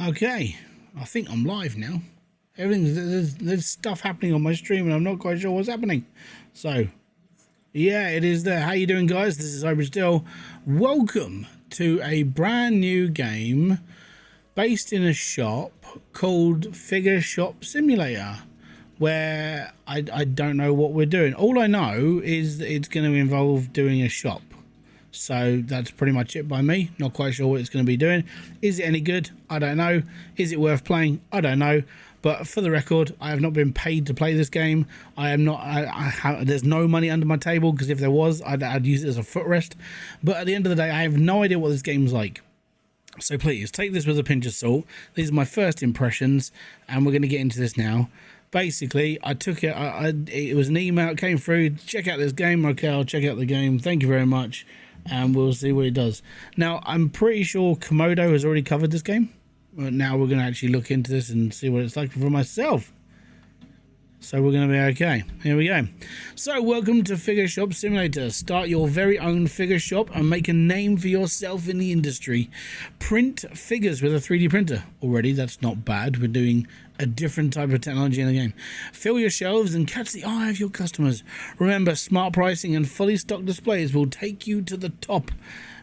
Okay, I think I'm live now. There's stuff happening on my stream and I'm not quite sure what's happening. So, yeah, it is there. How you doing, guys? This is Hybridsteel. Welcome to a brand new game based in a shop called Figure Shop Simulator, where I don't know what we're doing. All I know is that it's going to involve doing a shop. So that's pretty much it by me. Not quite sure what it's going to be doing. Is it any good? I don't know. Is it worth playing? I don't know. But for the record, I have not been paid to play this game. I am not. There's no money under my table, because if there was, I'd use it as a footrest. But at the end of the day, I have no idea what this game's like. So please take this with a pinch of salt. These are my first impressions, and we're going to get into this now. Basically, I took it. It was an email. It came through. Check out this game. Okay, I'll check out the game. Thank you very much. And we'll see what it does. Now, I'm pretty sure Komodo has already covered this game. But now we're going to actually look into this and see what it's like for myself. So we're going to be okay. Here we go. So welcome to Figure Shop Simulator. Start your very own figure shop and make a name for yourself in the industry. Print figures with a 3D printer. Already, that's not bad. We're doing a different type of technology in the game. Fill your shelves and catch the eye of your customers. Remember, smart pricing and fully stocked displays will take you to the top.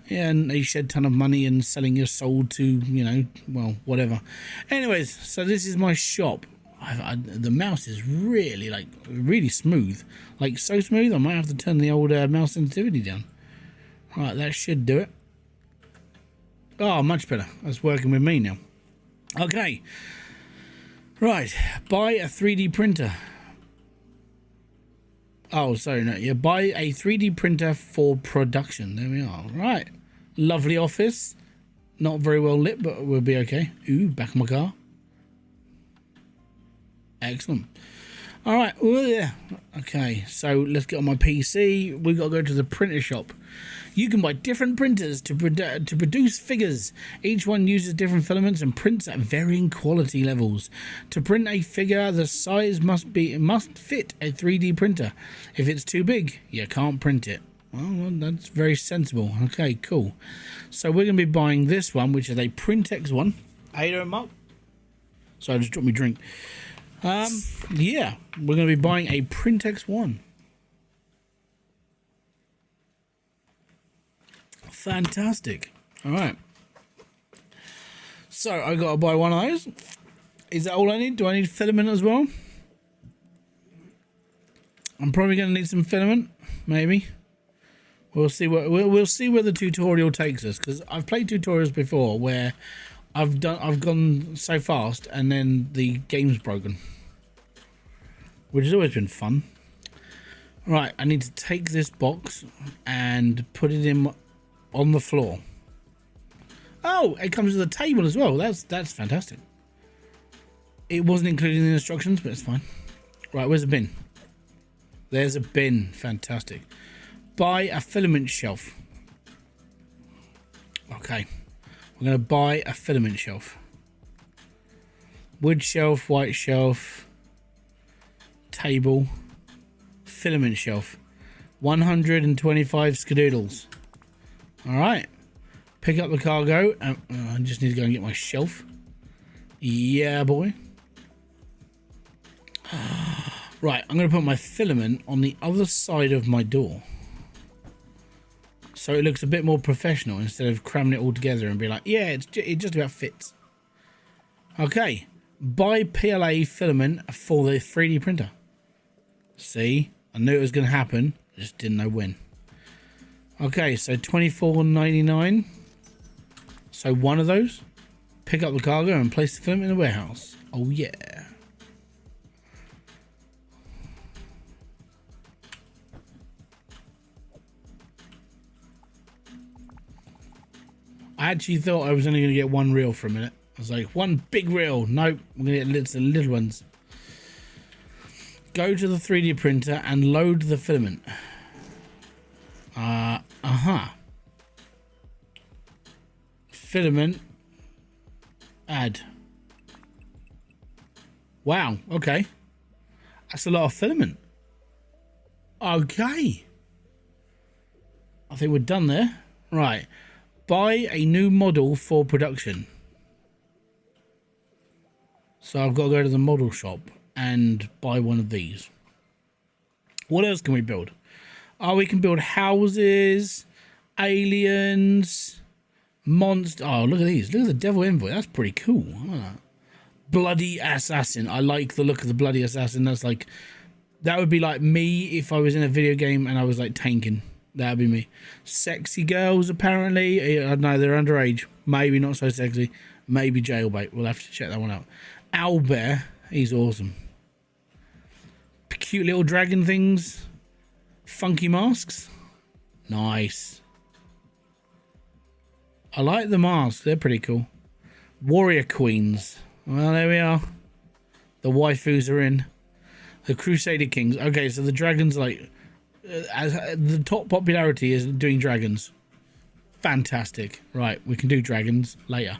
Yeah, and a shed ton of money and selling your soul to, you know, well, whatever. Anyways, so this is my shop. The mouse is really smooth, like so smooth I might have to turn the old mouse sensitivity down. Right, that should do it. Oh, much better. That's working with me now. Okay, right, buy a 3D printer. Oh, sorry, no, yeah, buy a 3D printer for production. There we are. Right, lovely office, not very well lit, but we'll be okay. Ooh, back of my car. Excellent. All right. Oh, yeah. Okay. So let's get on my PC. We've got to go to the printer shop. You can buy different printers to produce figures. Each one uses different filaments and prints at varying quality levels. To print a figure, the size must fit a 3D printer. If it's too big, you can't print it. Well, that's very sensible. Okay, cool. So we're going to be buying this one, which is a Printex one. How you doing, Mark? So I just dropped my drink. Yeah, we're going to be buying a Printex one. Fantastic. All right. So I got to buy one of those. Is that all I need? Do I need filament as well? I'm probably going to need some filament, maybe. We'll see what we'll see where the tutorial takes us, because I've played tutorials before where I've gone so fast and then the game's broken, which has always been fun. Right, I need to take this box and put it in on the floor. Oh, it comes with a table as well. That's fantastic. It wasn't included in the instructions, but it's fine. Right, where's the bin? There's a bin. Fantastic. Buy a filament shelf. Okay. We're going to buy a filament shelf. Wood shelf, white shelf, table, filament shelf. 125 skadoodles. Alright. Pick up the cargo. I just need to go and get my shelf. Yeah, boy. Right, I'm going to put my filament on the other side of my door, so it looks a bit more professional instead of cramming it all together and be like, yeah, it just about fits. Okay, buy PLA filament for the 3D printer. See, I knew it was going to happen, I just didn't know when. Okay, so $24.99. So one of those. Pick up the cargo and place the filament in the warehouse. Oh yeah. I actually thought I was only going to get one reel for a minute. I was like, one big reel. Nope, we're going to get little ones. Go to the 3D printer and load the filament. Filament. Add. Wow, okay. That's a lot of filament. Okay. I think we're done there. Right. Buy a new model for production. So I've got to go to the model shop and buy one of these. What else can we build? Oh, we can build houses, aliens, monsters. Oh, look at these. Look at the devil envoy. That's pretty cool. I like that. Bloody assassin. I like the look of the bloody assassin. That's like, that would be like me if I was in a video game and I was like tanking. That would be me. Sexy girls, apparently. I don't know, they're underage. Maybe not so sexy. Maybe jailbait. We'll have to check that one out. Owlbear. He's awesome. Cute little dragon things. Funky masks. Nice. I like the masks. They're pretty cool. Warrior queens. Well, there we are. The waifus are in. The Crusader Kings. Okay, so the dragons, like, the top popularity is doing dragons. Fantastic. Right, we can do dragons later.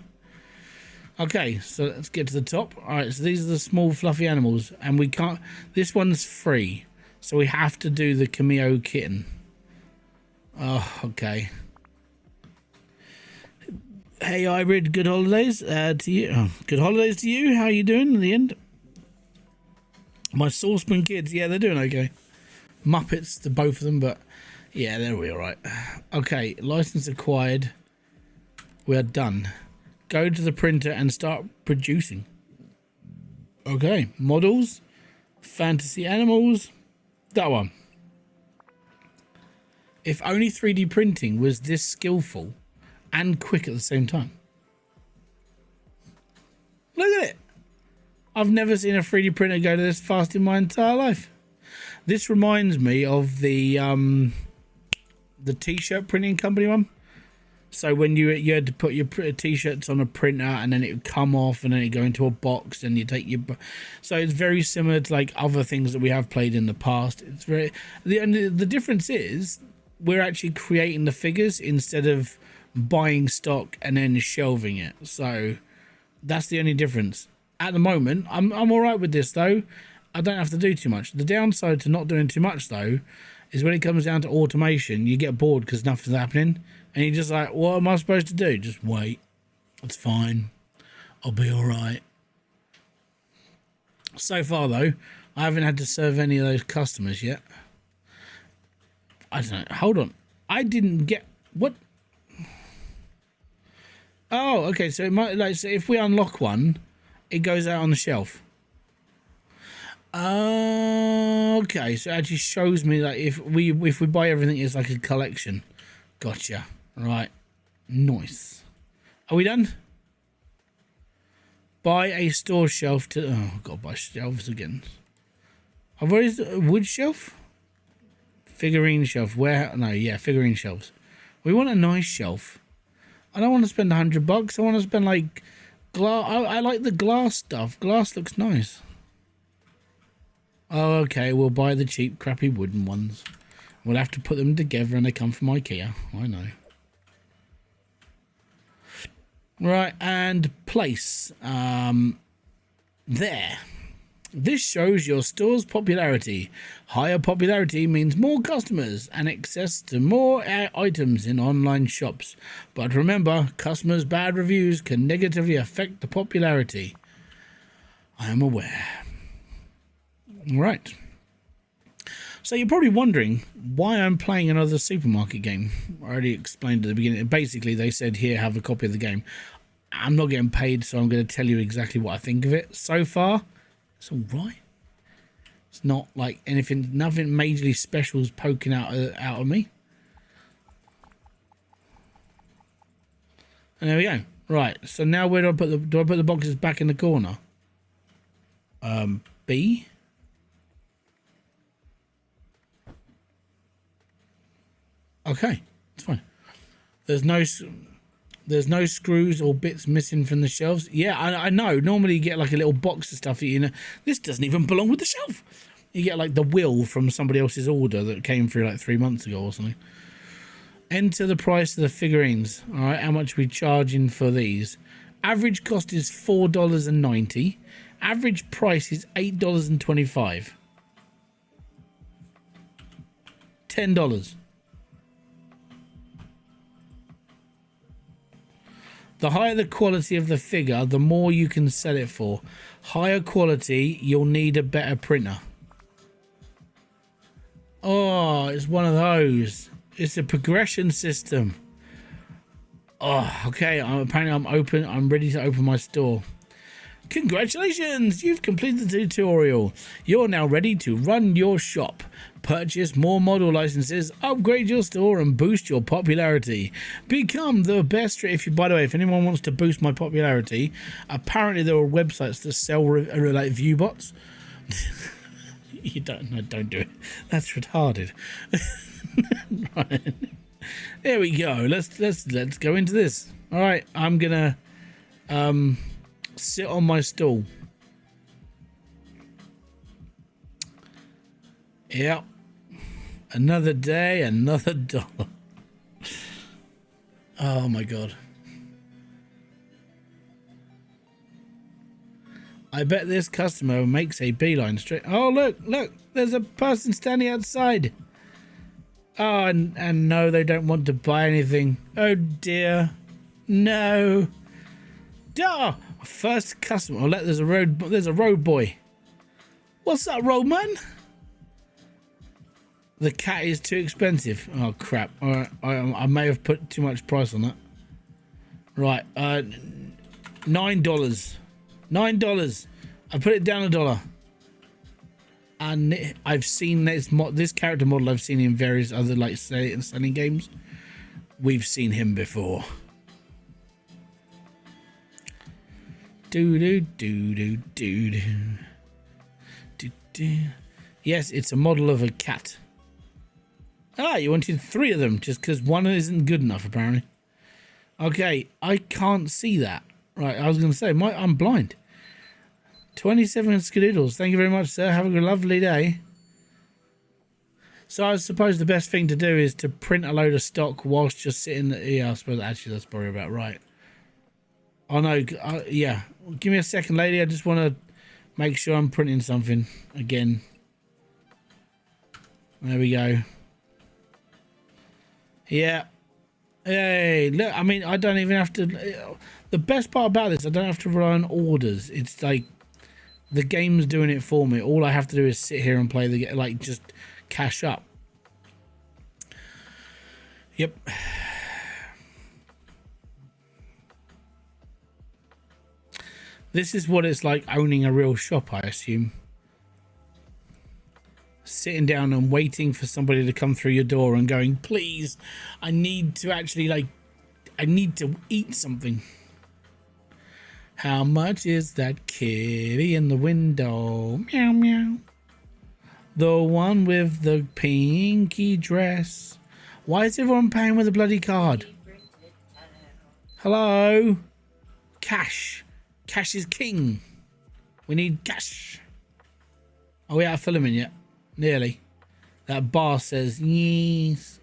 Okay, so let's get to the top. All right, so these are the small fluffy animals, and we can't. This one's free, so we have to do the Cameo kitten. Oh, okay. Hey, Hybrid. Good holidays to you. Oh, good holidays to you. How are you doing in the end? My Saucepan kids, yeah, they're doing okay. Muppets, the both of them, but yeah, they're all right. Okay, license acquired. We are done. Go to the printer and start producing. Okay, models, fantasy animals, that one. If only 3D printing was this skillful and quick at the same time. Look at it. I've never seen a 3D printer go this fast in my entire life. This reminds me of the t-shirt printing company one. So when you had to put your t-shirts on a printer and then it would come off and then it go into a box and you take your... So it's very similar to like other things that we have played in the past. It's very... The difference is we're actually creating the figures instead of buying stock and then shelving it. So that's the only difference. At the moment, I'm all right with this though. I don't have to do too much. The downside to not doing too much though is when it comes down to automation, you get bored because nothing's happening. And you're just like, what am I supposed to do? Just wait. It's fine. I'll be all right. So far, though, I haven't had to serve any of those customers yet. I don't know. Hold on. I didn't get... What? Oh, okay. So it might, like, so if we unlock one, it goes out on the shelf. Okay. So it actually shows me that if we buy everything, it's like a collection. Gotcha. Right. Nice. Are we done? Buy a store shelf to... Oh, I've got to buy shelves again. I've already... Wood shelf? Figurine shelf. Where... No, yeah, figurine shelves. We want a nice shelf. I don't want to spend $100. I want to spend, like... glass. I like the glass stuff. Glass looks nice. Oh, okay. We'll buy the cheap, crappy wooden ones. We'll have to put them together and they come from IKEA. I know. Right, and place. There. This shows your store's popularity. Higher popularity means more customers and access to more items in online shops. But remember, customers' bad reviews can negatively affect the popularity. I am aware. Right. So you're probably wondering why I'm playing another supermarket game. I already explained at the beginning. Basically, they said, here, have a copy of the game. I'm not getting paid, so I'm going to tell you exactly what I think of it. So far, it's all right. It's not like anything, nothing majorly special is poking out of me. And there we go. Right, so now where do I put the boxes back in the corner? B? Okay, it's fine. There's no screws or bits missing from the shelves. Yeah, I know. Normally you get like a little box of stuff that you know. This doesn't even belong with the shelf. You get like the will from somebody else's order that came through like 3 months ago or something. Enter the price of the figurines. All right, how much are we charging for these? Average cost is $4.90. Average price is $8.25. $10. The higher the quality of the figure, the more you can sell it for. Higher quality, you'll need a better printer. Oh, it's one of those. It's a progression system. Oh, okay. Apparently I'm open. I'm ready to open my store. Congratulations! You've completed the tutorial. You're now ready to run your shop. Purchase more model licenses, upgrade your store, and boost your popularity. Become the best. By the way, if anyone wants to boost my popularity, apparently there are websites that sell like view bots. You don't do it. That's retarded. Right. There we go. Let's go into this. All right, I'm gonna sit on my stool. Yep. Another day, another dollar. Oh my god. I bet this customer makes a beeline straight. Oh, look, there's a person standing outside. Oh, and no, they don't want to buy anything. Oh dear. No. Duh! First customer. Oh, there's a road boy. What's up, road man? The cat is too expensive. Oh crap. Alright, I may have put too much price on that. Right, $9. $9. I put it down $1. And I've seen this character model I've seen in various other like selling games. We've seen him before. Yes, it's a model of a cat. Ah, you wanted 3 of them just because one isn't good enough apparently. Okay, I can't see that. Right, I was going to say, I'm blind. 27 skidoodles. Thank you very much, sir. Have a lovely day. So I suppose the best thing to do is to print a load of stock whilst just sitting. Yeah, I suppose actually that's probably about right. Oh no, yeah. Give me a second, lady. I just want to make sure I'm printing something again. There we go. Yeah. Hey, look, I mean, I don't even have to. The best part about this, I don't have to rely on orders. It's like the game's doing it for me. All I have to do is sit here and play the game, like just cash up. Yep. This is what it's like owning a real shop, I assume. Sitting down and waiting for somebody to come through your door and going, please, I need to actually, like, I need to eat something. How much is that kitty in the window? Meow, meow. The one with the pinky dress. Why is everyone paying with a bloody card? Hello? Cash. Cash is king. We need cash. Are we out of filament yet? Nearly. That bar says yes.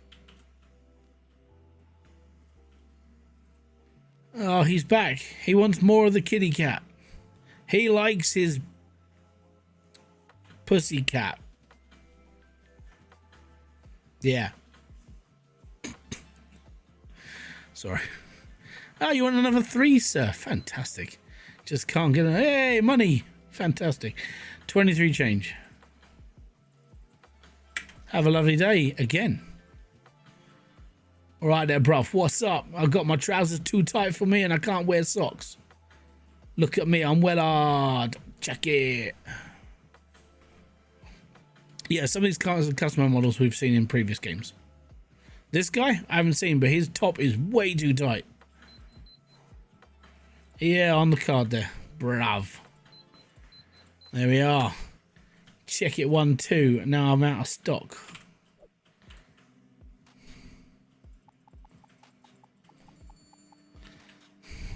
Oh, he's back. He wants more of the kitty cat. He likes his pussy cat. Yeah. Sorry. Oh, you want another 3, sir? Fantastic. Just can't get it. Hey, money. Fantastic. 23 change. Have a lovely day again. All right there, bruv. What's up? I've got my trousers too tight for me and I can't wear socks. Look at me. I'm well hard. Check it. Yeah, some of these customer models we've seen in previous games. This guy, I haven't seen, but his top is way too tight. Yeah, on the card there. Brav. There we are. Check it 1, 2. Now I'm out of stock.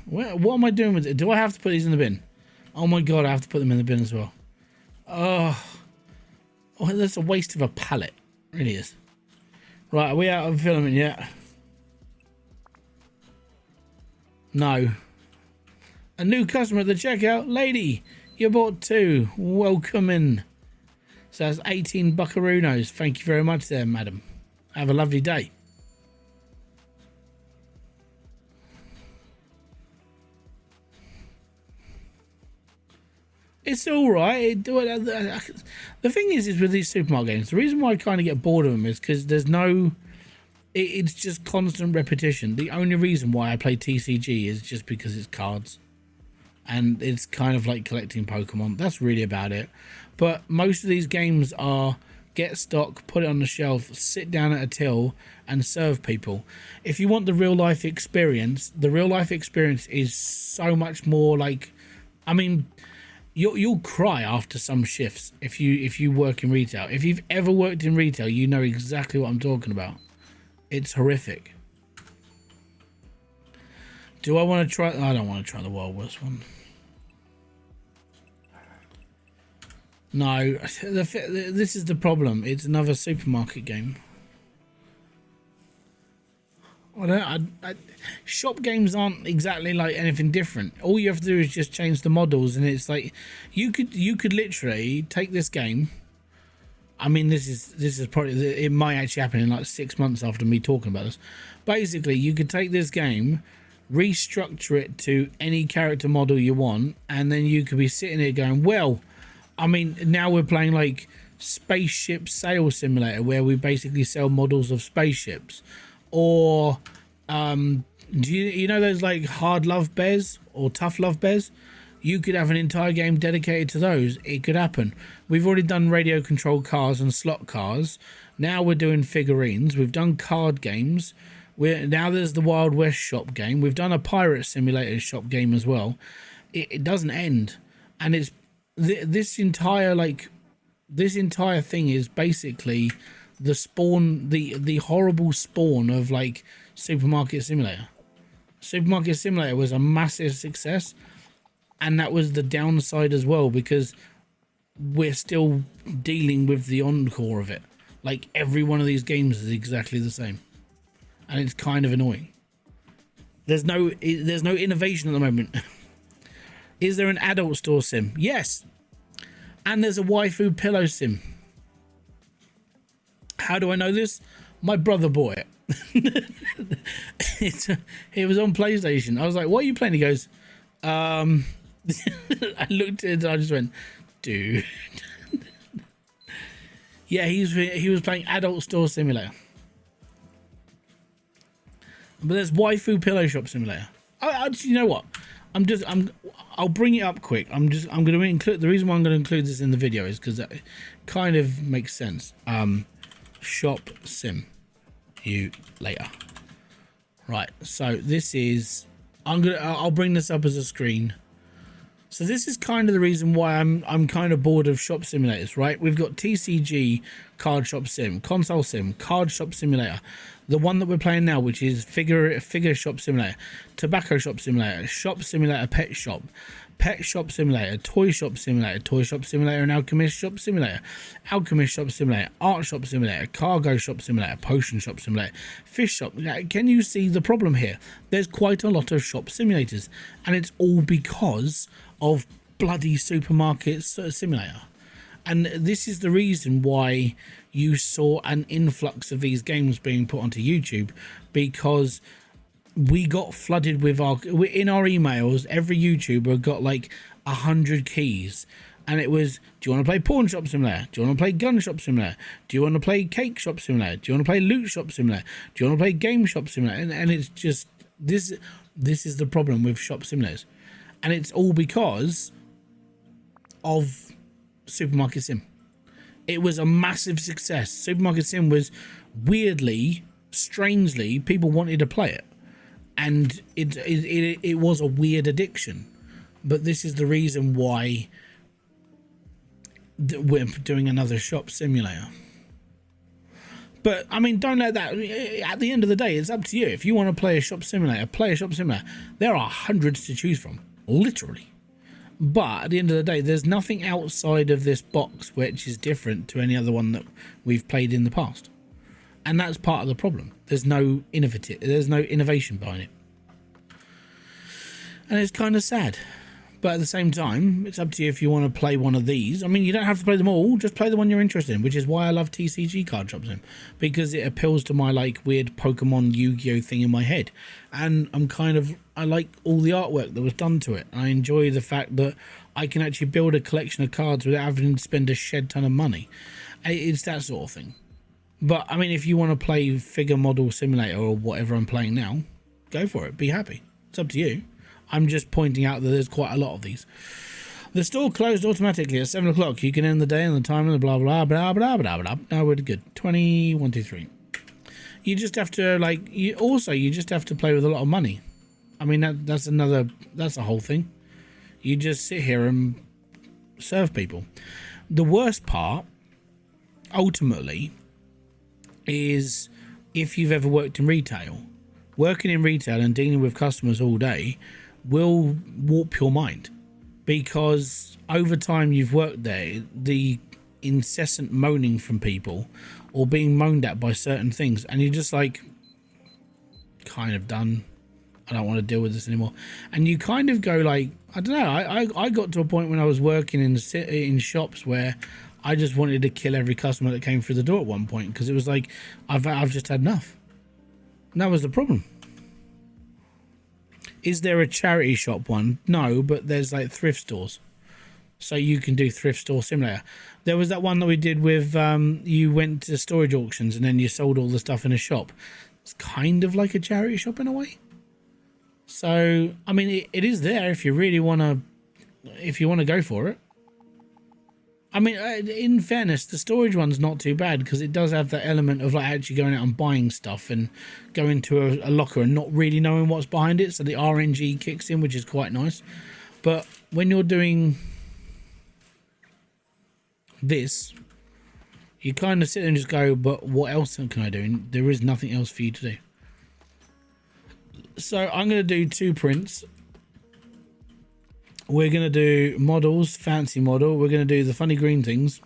What am I doing with it? Do I have to put these in the bin? Oh my god, I have to put them in the bin as well. Oh, that's a waste of a pallet. It really is. Right, are we out of filament yet? No. A new customer at the checkout. Lady, you bought 2. Welcome in. So that's 18 buckaroos. Thank you very much there, madam. Have a lovely day. It's all right. The thing is with these supermarket games, the reason why I kind of get bored of them is because there's no. It's just constant repetition. The only reason why I play TCG is just because it's cards, and it's kind of like collecting Pokemon. That's really about it. But most of these games are get stock, put it on the shelf, sit down at a till, and serve people. If you want the real life experience, is so much more like. I mean, you'll cry after some shifts if you work in retail. If you've ever worked in retail, you know exactly what I'm talking about. It's horrific. Do I want to try? I don't want to try the Wild West one. No, this is the problem. It's another supermarket game. Shop games aren't exactly like anything different. All you have to do is just change the models, and it's like you could literally take this game. I mean, this is probably, it might actually happen in like 6 months after me talking about this. Basically, you could take this game, restructure it to any character model you want, and then you could be sitting there going, well, I mean, now we're playing like spaceship sales simulator, where we basically sell models of spaceships. Or do you know those like hard love bears or tough love bears? You could have an entire game dedicated to those. It could happen. We've already done radio controlled cars and slot cars. Now we're doing figurines. We've done card games. Now there's the Wild West shop game. We've done a pirate simulator shop game as well. It doesn't end, and it's this entire thing is basically the spawn, the horrible spawn of like Supermarket Simulator. Supermarket Simulator was a massive success, and that was the downside as well, because we're still dealing with the encore of it. Like, every one of these games is exactly the same, and it's kind of annoying. There's no innovation at the moment. Is there an adult store sim? Yes. And there's a waifu pillow sim. How do I know this? My brother bought it. It was on PlayStation. I was like, what are you playing? He goes, I looked at it and I just went, dude. Yeah, he was playing Adult Store Simulator. But there's Waifu Pillow Shop Simulator. You know what? I'll bring it up quick. I'm going to include, the reason why I'm going to include this in the video is because that kind of makes sense. Shop Sim. You later. Right. So this is, I'll bring this up as a screen. So this is kind of the reason why I'm kind of bored of shop simulators, right? We've got TCG, Card Shop Sim, Console Sim, Card Shop Simulator, the one that we're playing now, which is Figure Shop Simulator, Tobacco Shop Simulator, Shop Simulator, Pet Shop Simulator, Toy Shop Simulator, and Alchemist Shop Simulator, Alchemist Shop Simulator, Art Shop Simulator, Cargo Shop Simulator, Potion Shop Simulator, Fish Shop. Can you see the problem here? There's quite a lot of shop simulators, and it's all because of bloody Supermarket Simulator. And this is the reason why you saw an influx of these games being put onto YouTube, because we got flooded with in our emails. Every YouTuber got like 100 keys, and it was, do you want to play Pawn Shop Simulator? Do you want to play Gun Shop Simulator? Do you want to play Cake Shop Simulator? Do you want to play Loot Shop Simulator? Do you want to play Game Shop Simulator? And it's just, this is the problem with shop simulators, and it's all because of Supermarket Sim. It was a massive success. Supermarket Sim was weirdly, strangely, people wanted to play it. And it was a weird addiction. But this is the reason why we're doing another shop simulator. But, I mean, don't let that... At the end of the day, it's up to you. If you want to play a shop simulator, play a shop simulator. There are hundreds to choose from. Literally. But at the end of the day, there's nothing outside of this box which is different to any other one that we've played in the past. And that's part of the problem. There's no innovation behind it. And it's kind of sad. But at the same time, it's up to you if you want to play one of these. I mean, you don't have to play them all. Just play the one you're interested in, which is why I love TCG Card Shop Sim, because it appeals to my like weird Pokemon Yu-Gi-Oh thing in my head. And I like all the artwork that was done to it. I enjoy the fact that I can actually build a collection of cards without having to spend a shed ton of money. It's that sort of thing. But I mean, if you want to play Figure Model Simulator or whatever I'm playing now, go for it. Be happy. It's up to you. I'm just pointing out that there's quite a lot of these. The store closed automatically at 7 o'clock. You can end the day and the time and the blah blah blah blah blah blah. No, we're good. 21, 2, 3. You just have to you just have to play with a lot of money. I mean that's a whole thing. You just sit here and serve people. The worst part, ultimately, is if you've ever worked in retail. Working in retail and dealing with customers all day will warp your mind, because over time you've worked there, the incessant moaning from people or being moaned at by certain things, and you're just like, kind of done. I don't want to deal with this anymore. And you kind of go like, I don't know. I got to a point when I was working in shops where I just wanted to kill every customer that came through the door at one point, because it was like, I've just had enough. And that was the problem. Is there a charity shop one? No, but there's like thrift stores. So you can do thrift store simulator. There was that one that we did with, you went to storage auctions and then you sold all the stuff in a shop. It's kind of like a charity shop in a way. So, I mean, it is there if you really want to, go for it. I mean, in fairness, the storage one's not too bad, because it does have that element of like actually going out and buying stuff and going to a locker and not really knowing what's behind it. So the RNG kicks in, which is quite nice. But when you're doing this, you kind of sit there and just go, but what else can I do? And there is nothing else for you to do. So I'm going to do 2 prints. We're going to do models, fancy model. We're going to do the funny green things.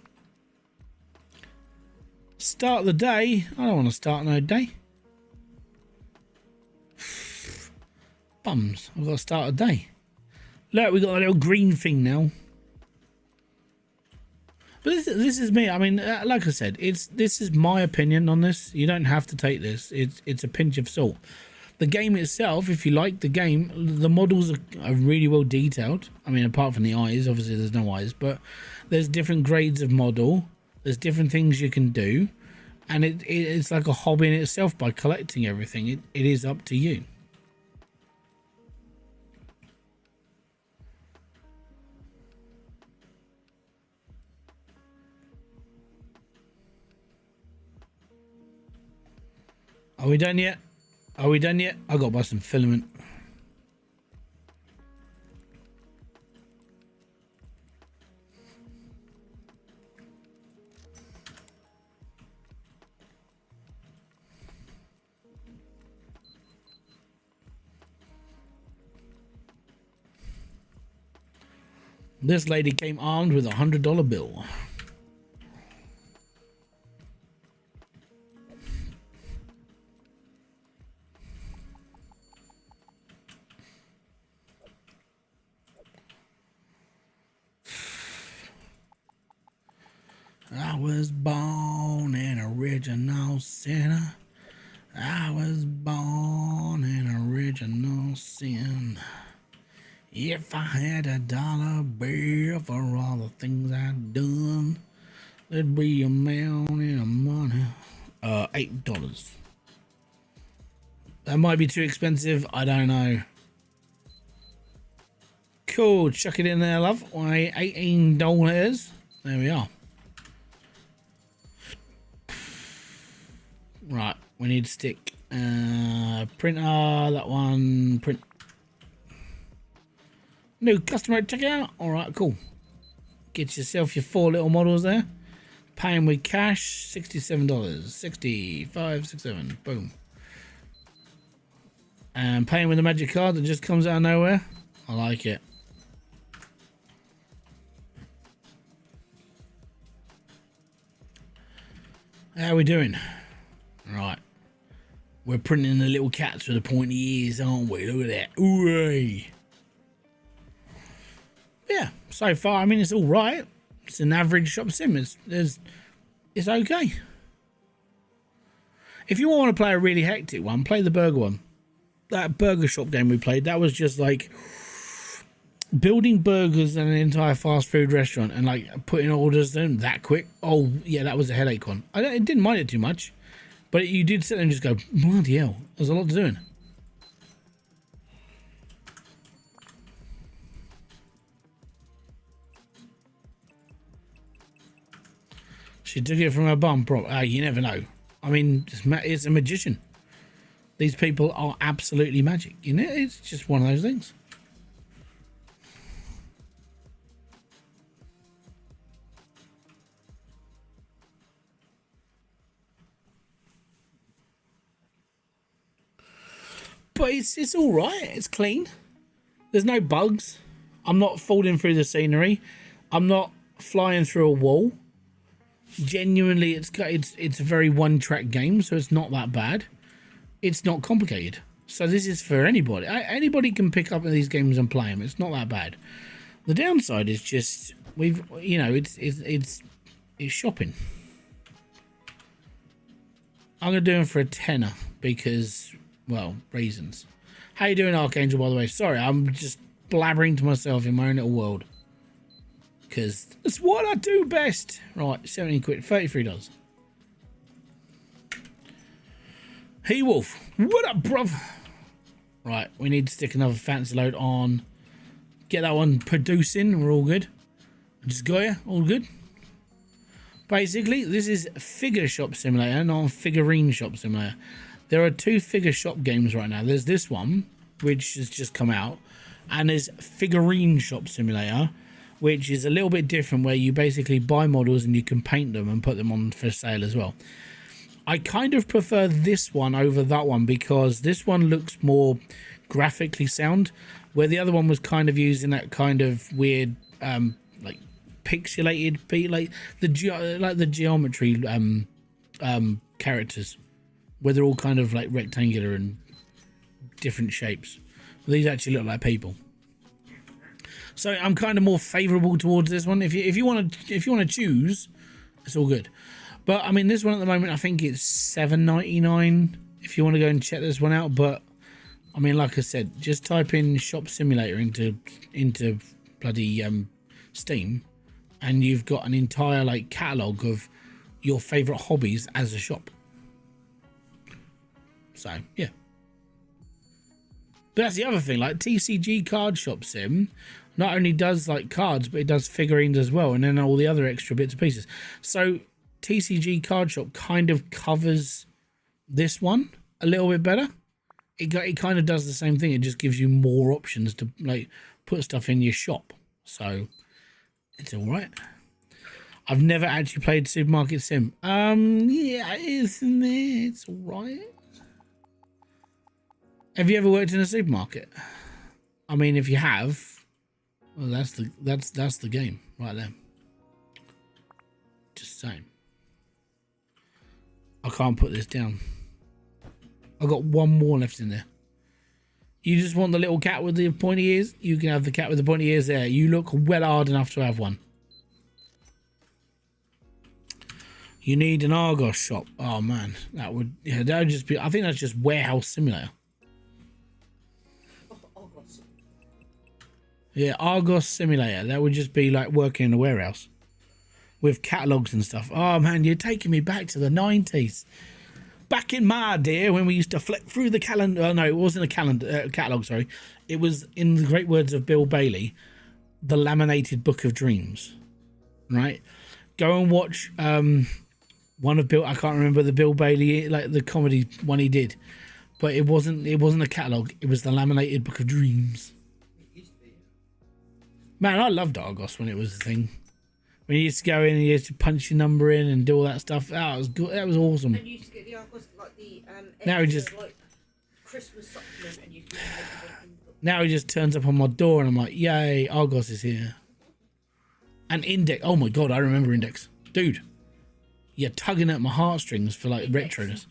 Start the day. I don't want to start no day. Bums. I've got to start a day. Look, we've got a little green thing now. But this is me. I mean, like I said, this is my opinion on this. You don't have to take this. It's a pinch of salt. The game itself, if you like the game, the models are really well detailed. I mean, apart from the eyes, obviously there's no eyes, but there's different grades of model. There's different things you can do. And it's like a hobby in itself by collecting everything. It is up to you. Are we done yet? Are we done yet? I got to buy some filament. This lady came armed with $100 bill. I was born an original sinner. I was born an original sin. If I had $1 bill for all the things I'd done, there'd be a mountain of money. $8. That might be too expensive. I don't know. Cool. Chuck it in there, love. Why, $18. There we are. Right, we need to stick printer, that one, print. New customer at checkout. Alright, cool. Get yourself your 4 little models there. Paying with cash, $67. 65, 67, boom. And paying with a magic card that just comes out of nowhere. I like it. How are we doing? Right, we're printing the little cats with the pointy ears, aren't we? Look at that. Ooh. Yeah, so far, I mean, it's all right. It's an average shop sim. It's okay. If you want to play a really hectic one, play the burger one. That burger shop game we played, that was just like building burgers and an entire fast food restaurant and like putting orders in that quick. Oh yeah, that was a headache one. I didn't mind it too much, but you did sit there and just go, bloody hell, there's a lot to do. She took it from her bum, you never know. I mean, it's a magician. These people are absolutely magic. You know, it's just one of those things. But it's all right. It's clean. There's no bugs. I'm not falling through the scenery. I'm not flying through a wall. Genuinely, it's a very one-track game, so it's not that bad. It's not complicated, so this is for anybody. Anybody can pick up these games and play them. It's not that bad. The downside is just it's shopping. I'm gonna do them for a tenner because, well, reasons. How you doing, Archangel? By the way, sorry, I'm just blabbering to myself in my own little world. Because that's what I do best. Right, 17 quid, $33. Hey Wolf, what up, bruv? Right, we need to stick another fancy load on. Get that one producing, we're all good. Just got ya, all good. Basically, this is Figure Shop Simulator, not Figurine Shop Simulator. There are two figure shop games right now. There's this one, which has just come out, and there's Figurine Shop Simulator, which is a little bit different, where you basically buy models and you can paint them and put them on for sale as well. I kind of prefer this one over that one because this one looks more graphically sound, where the other one was kind of using that kind of weird, like pixelated, like the geometry characters, where they're all kind of like rectangular and different shapes. These actually look like people. So I'm kind of more favourable towards this one. If you want to choose, it's all good. But I mean, this one at the moment, I think it's $7.99 if you want to go and check this one out. But I mean, like I said, just type in Shop Simulator into bloody Steam, and you've got an entire like catalogue of your favourite hobbies as a shop. So yeah. But that's the other thing, like TCG Card Shop Sim not only does like cards, but it does figurines as well, and then all the other extra bits and pieces. So TCG Card Shop kind of covers this one a little bit better. It kind of does the same thing. It just gives you more options to like put stuff in your shop. So it's all right. I've never actually played Supermarket Sim. Yeah, isn't it? It's all right. Have you ever worked in a supermarket? I mean, if you have, well, that's the game right there. Just saying. I can't put this down. I've got one more left in there. You just want the little cat with the pointy ears? You can have the cat with the pointy ears there. You look well hard enough to have one. You need an Argos shop. Oh man, that would just be. I think that's just Warehouse Simulator. Yeah, Argos Simulator. That would just be like working in a warehouse with catalogs and stuff. Oh man, you're taking me back to the 90s. Back in my day when we used to flip through the calendar. Oh, no, it wasn't a calendar catalog. Sorry, it was, in the great words of Bill Bailey, the laminated book of dreams. Right, go and watch one of Bill. I can't remember the Bill Bailey, like the comedy one he did, but it wasn't a catalog. It was the laminated book of dreams. Man, I loved Argos when it was a thing. When you used to go in and you used to punch your number in and do all that stuff. That was good. That was awesome. And you used to get the Argos, like the now he just like Christmas supplement, and you now he just turns up on my door and I'm like, yay, Argos is here. And Index. Oh my god, I remember Index. Dude, you're tugging at my heartstrings for like retroness.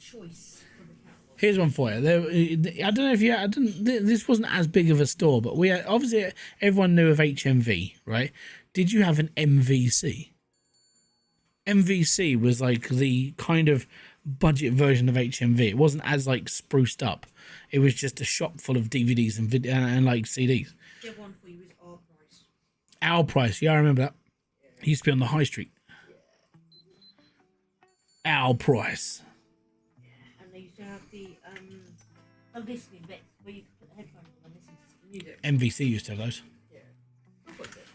Here's one for you. I don't know if this wasn't as big of a store, but we had, obviously everyone knew of HMV, right? Did you have an MVC? MVC was like the kind of budget version of HMV. It wasn't as like spruced up. It was just a shop full of DVDs and like CDs. The one for you is Arkwright. Our Price. Yeah, I remember that. It used to be on the high street. Our Price. And they used to have the listening bits where you could put the headphones on and listen to some music. MVC used to have those. Yeah. I've got it.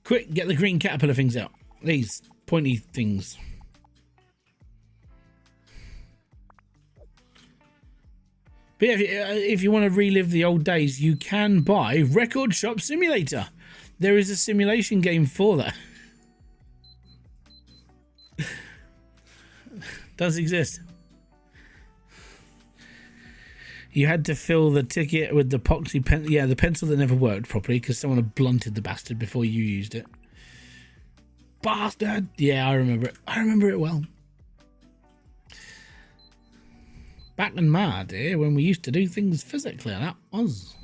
Quick, get the green caterpillar things out. These pointy things. But yeah, if you want to relive the old days, you can buy Record Shop Simulator. There is a simulation game for that. Does exist. You had to fill the ticket with the epoxy pen. Yeah, the pencil that never worked properly because someone had blunted the bastard before you used it. Bastard! Yeah, I remember it. I remember it well. Back in my day when we used to do things physically, that was.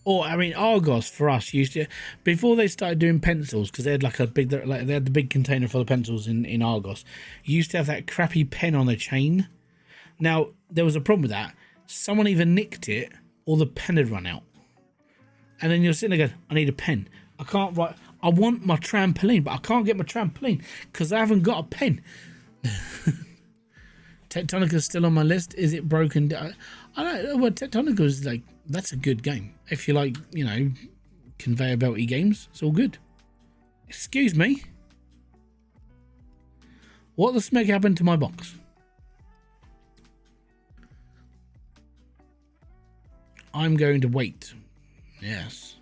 Or I mean, Argos for us used to, before they started doing pencils, because they had like a big, like they had the big container full of pencils in Argos. You used to have that crappy pen on a chain. Now there was a problem with that. Someone either nicked it or the pen had run out. And then you're sitting there going, I need a pen. I can't write. I want my trampoline, but I can't get my trampoline because I haven't got a pen. Tectonica's still on my list. Is it broken? I don't know. Well, Tectonica is like, that's a good game. If you like, you know, conveyor belty games, it's all good. Excuse me. What the smack happened to my box? I'm going to wait. Yes.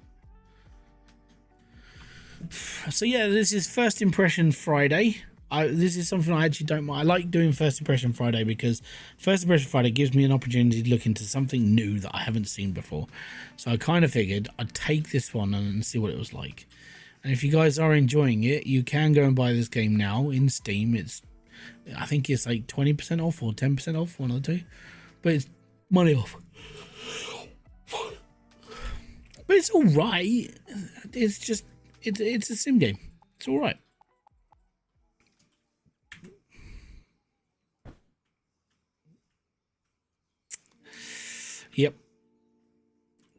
So yeah, this is First Impression Friday. This is something I actually don't mind. I like doing First Impression Friday because First Impression Friday gives me an opportunity to look into something new that I haven't seen before. So I kind of figured I'd take this one and see what it was like. And if you guys are enjoying it, you can go and buy this game now in Steam. I think it's like 20% off or 10% off, one of the two. But it's money off. But it's all right. It's just, it's a sim game. It's all right. Yep.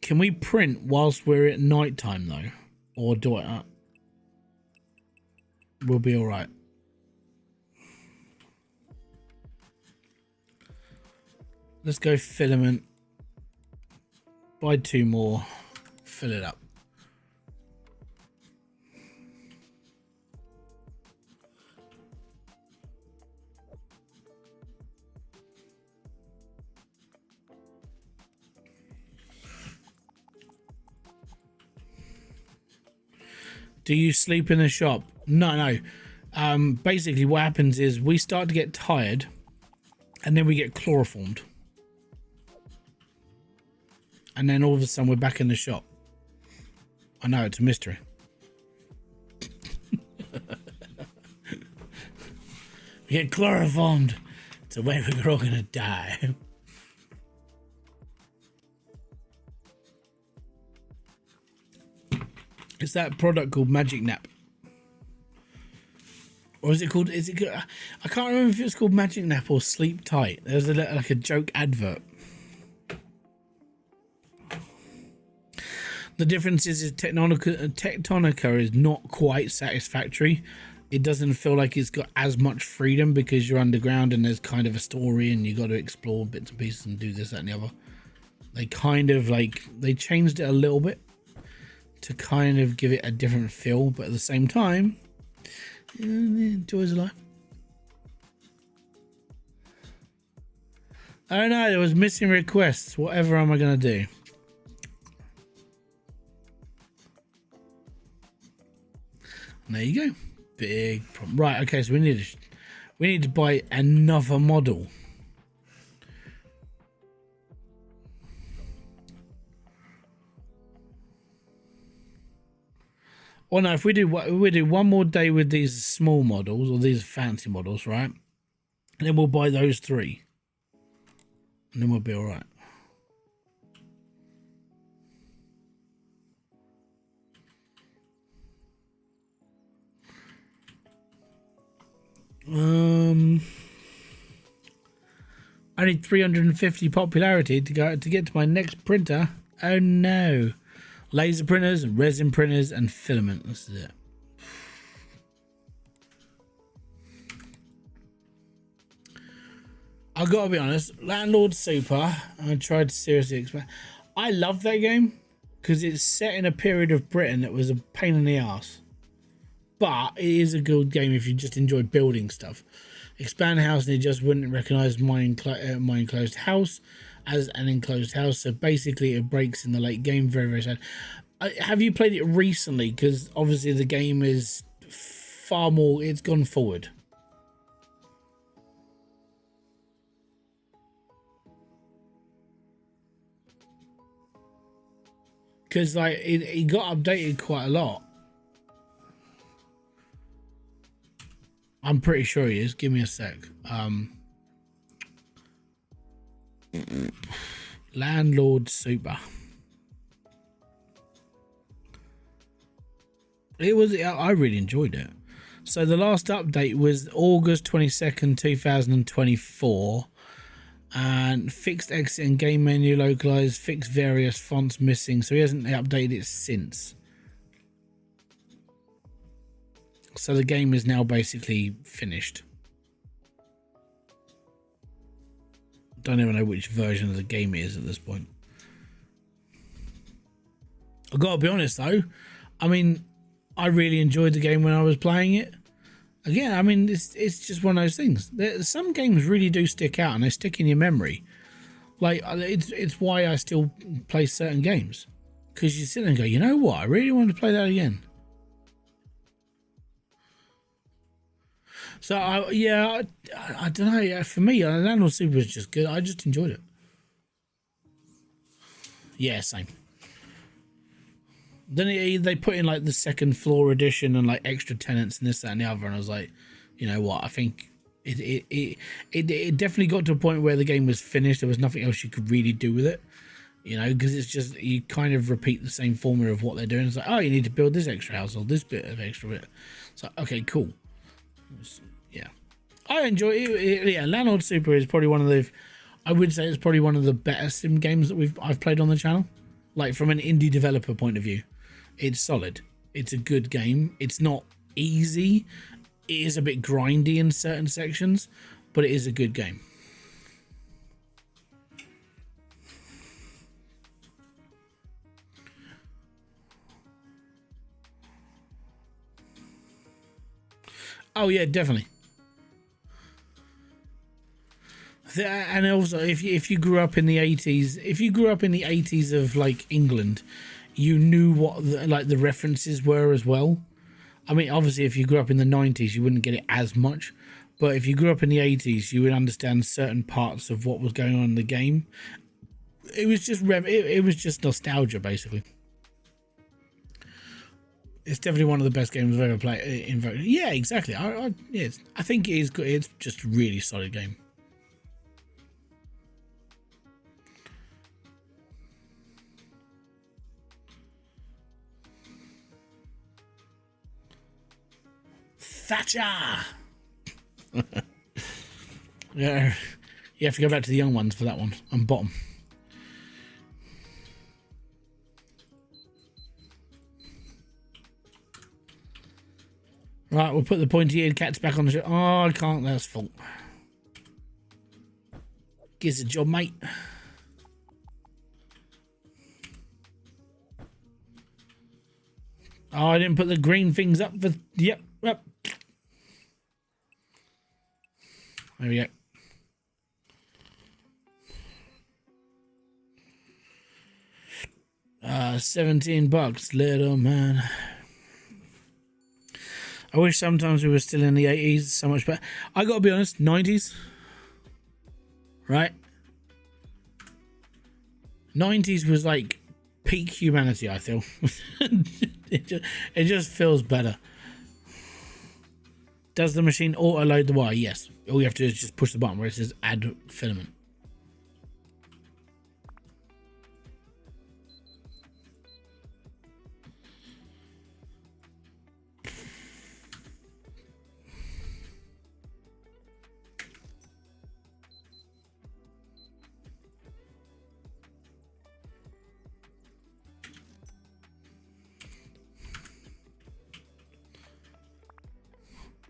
Can we print whilst we're at night time though? Or do I? We'll be all right. Let's go filament. Buy 2 more. Fill it up. Do you sleep in the shop? No. Basically what happens is we start to get tired and then we get chloroformed. And then all of a sudden we're back in the shop. I know, it's a mystery. We get chloroformed to where we're all gonna die. It's that product called Magic Nap. Or is it called, I can't remember if it's called Magic Nap or Sleep Tight. There's like a joke advert. The difference is Tectonica is not quite satisfactory. It doesn't feel like it's got as much freedom because you're underground and there's kind of a story and you got to explore bits and pieces and do this, that and the other. They kind of like, they changed it a little bit to kind of give it a different feel, but at the same time, joys of life. I don't know, there was missing requests. Whatever am I going to do? And there you go. Big problem. Right, okay, so we need to buy another model. Or no, if we do one more day with these small models or these fancy models, right? And then we'll buy those 3. And then we'll be all right. I I need 350 popularity to get to my next printer. Oh no. Laser printers, resin printers, and filament. This is it. I've got to be honest, Landlord Super, I tried to seriously explain. I love that game because it's set in a period of Britain that was a pain in the ass. But it is a good game if you just enjoy building stuff. Expand house and it just wouldn't recognise my enclosed house as an enclosed house. So basically it breaks in the late game. Very, very sad. Have you played it recently? Because obviously the game is far more, it's gone forward. Because like it got updated quite a lot. I'm pretty sure he is. Give me a sec. Landlord Super. It was. I really enjoyed it. So the last update was August 22nd, 2024. And fixed exit and game menu localized, fixed various fonts missing, so he hasn't updated it since. So the game is now basically finished. Don't even know which version of the game it is at this point. I've got to be honest though, I mean, I really enjoyed the game when I was playing it. Again, I mean, it's just one of those things. Some games really do stick out and they stick in your memory. Like, it's why I still play certain games. Because you sit there and go, you know what? I really want to play that again. So, I don't know. Yeah, for me, Landlord Super was just good. I just enjoyed it. Yeah, same. Then they put in like the second floor edition and like extra tenants and this, that, and the other, and I was like, you know what? I think it definitely got to a point where the game was finished. There was nothing else you could really do with it, you know, because it's just you kind of repeat the same formula of what they're doing. It's like, oh, you need to build this extra house or this bit of extra bit. So okay, cool. Yeah, I enjoy it. Yeah, Landlord Super is probably one of the. I would say it's probably one of the better sim games that I've played on the channel. Like from an indie developer point of view. It's solid. It's a good game. It's not easy. It is a bit grindy in certain sections, but it is a good game. Oh yeah, definitely. And also, if you grew up in the 80s, if you grew up in the 80s of like England, you knew what the references were as well. I mean, obviously, if you grew up in the 90s, you wouldn't get it as much. But if you grew up in the 80s, you would understand certain parts of what was going on in the game. It was just it was just nostalgia, basically. It's definitely one of the best games I've ever played. Yeah, exactly. I think it is good. It's just a really solid game. Thatcher. Yeah, you have to go back to the young ones for that one. I'm bottom. Right, we'll put the pointy-eared cats back on the show. Oh, I can't. That's fault. Gives a job, mate. Oh, I didn't put the green things up for. Yep. There we go. $17, little man. I wish sometimes we were still in the 80s, so much better. I gotta be honest, 90s. Right? 90s was like peak humanity, I feel. it just feels better. Does the machine auto load the wire? Yes. All you have to do is just push the button where it says add filament.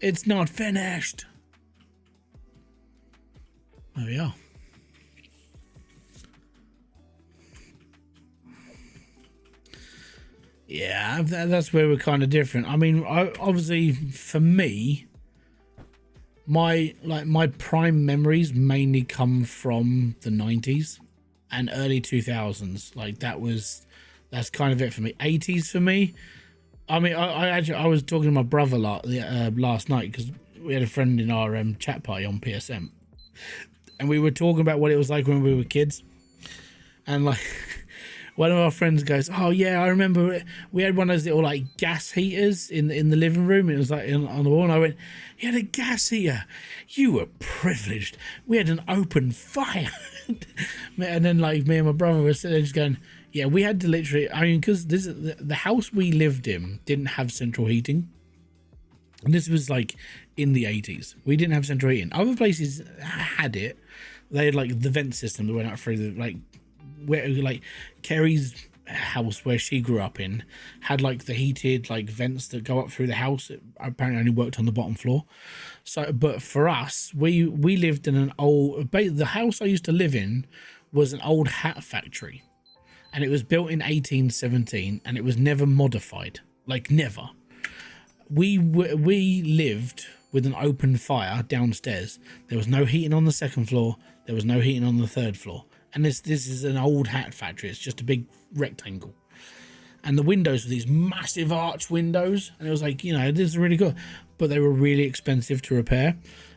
It's not finished. There we are. Yeah, that's where we're kind of different. I mean, obviously for me, my prime memories mainly come from the 90s and early 2000s. Like that's kind of it for me. 80s for me. I mean, I was talking to my brother last night because we had a friend in our chat party on PSM, and we were talking about what it was like when we were kids, and like one of our friends goes, "Oh yeah, I remember we had one of those little like gas heaters in the living room. It was like on the wall." And I went, "You had a gas heater? You were privileged. We had an open fire." And then like me and my brother were sitting there just going, "Yeah, we had to literally." I mean, because the house we lived in didn't have central heating, and this was like in the 80s. We didn't have central heating. Other places had it. They had like the vent system that went out through the like. Where like Kerry's house where she grew up in had like the heated like vents that go up through the house. It apparently only worked on the bottom floor. So but for us, we lived in an old, the house I used to live in was an old hat factory, and it was built in 1817 and it was never modified, like never. We lived with an open fire downstairs. There was no heating on the second floor, there was no heating on the third floor. And this is an old hat factory. It's just a big rectangle. And the windows were these massive arch windows. And it was like, you know, this is really good. But they were really expensive to repair.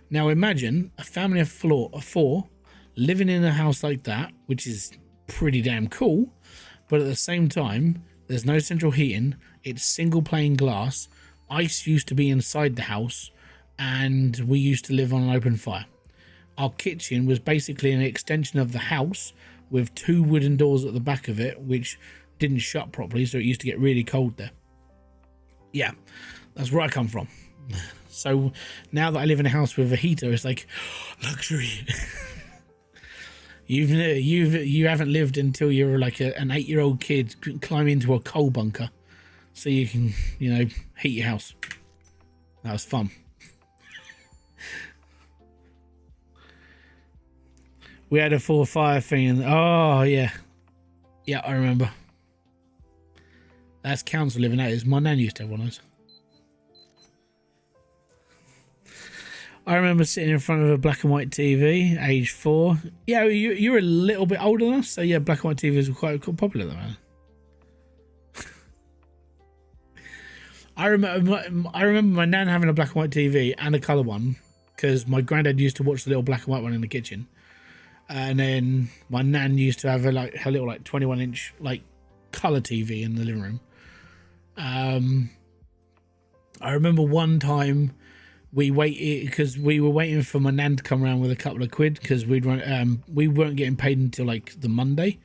Now imagine a family of four living in a house like that, which is pretty damn cool. But at the same time, there's no central heating. It's single pane glass. Ice used to be inside the house. And we used to live on an open fire. Our kitchen was basically an extension of the house with two wooden doors at the back of it, which didn't shut properly, so it used to get really cold there. Yeah, that's where I come from. So now that I live in a house with a heater, it's like luxury. You haven't lived until you're like an 8-year-old kid climbing into a coal bunker, so you can, you know, heat your house. That was fun. We had a 4-fire thing, and oh yeah, I remember. That's council living out. My nan used to have one of those. I remember sitting in front of a black and white TV, age 4. Yeah, you're a little bit older than us, so yeah, black and white TVs were quite popular then, man. I remember my nan having a black and white TV and a colour one, because my granddad used to watch the little black and white one in the kitchen. And then my nan used to have her little like 21-inch like color TV in the living room. I remember one time we waited because we were waiting for my nan to come around with a couple of quid because we weren't getting paid until like the Monday,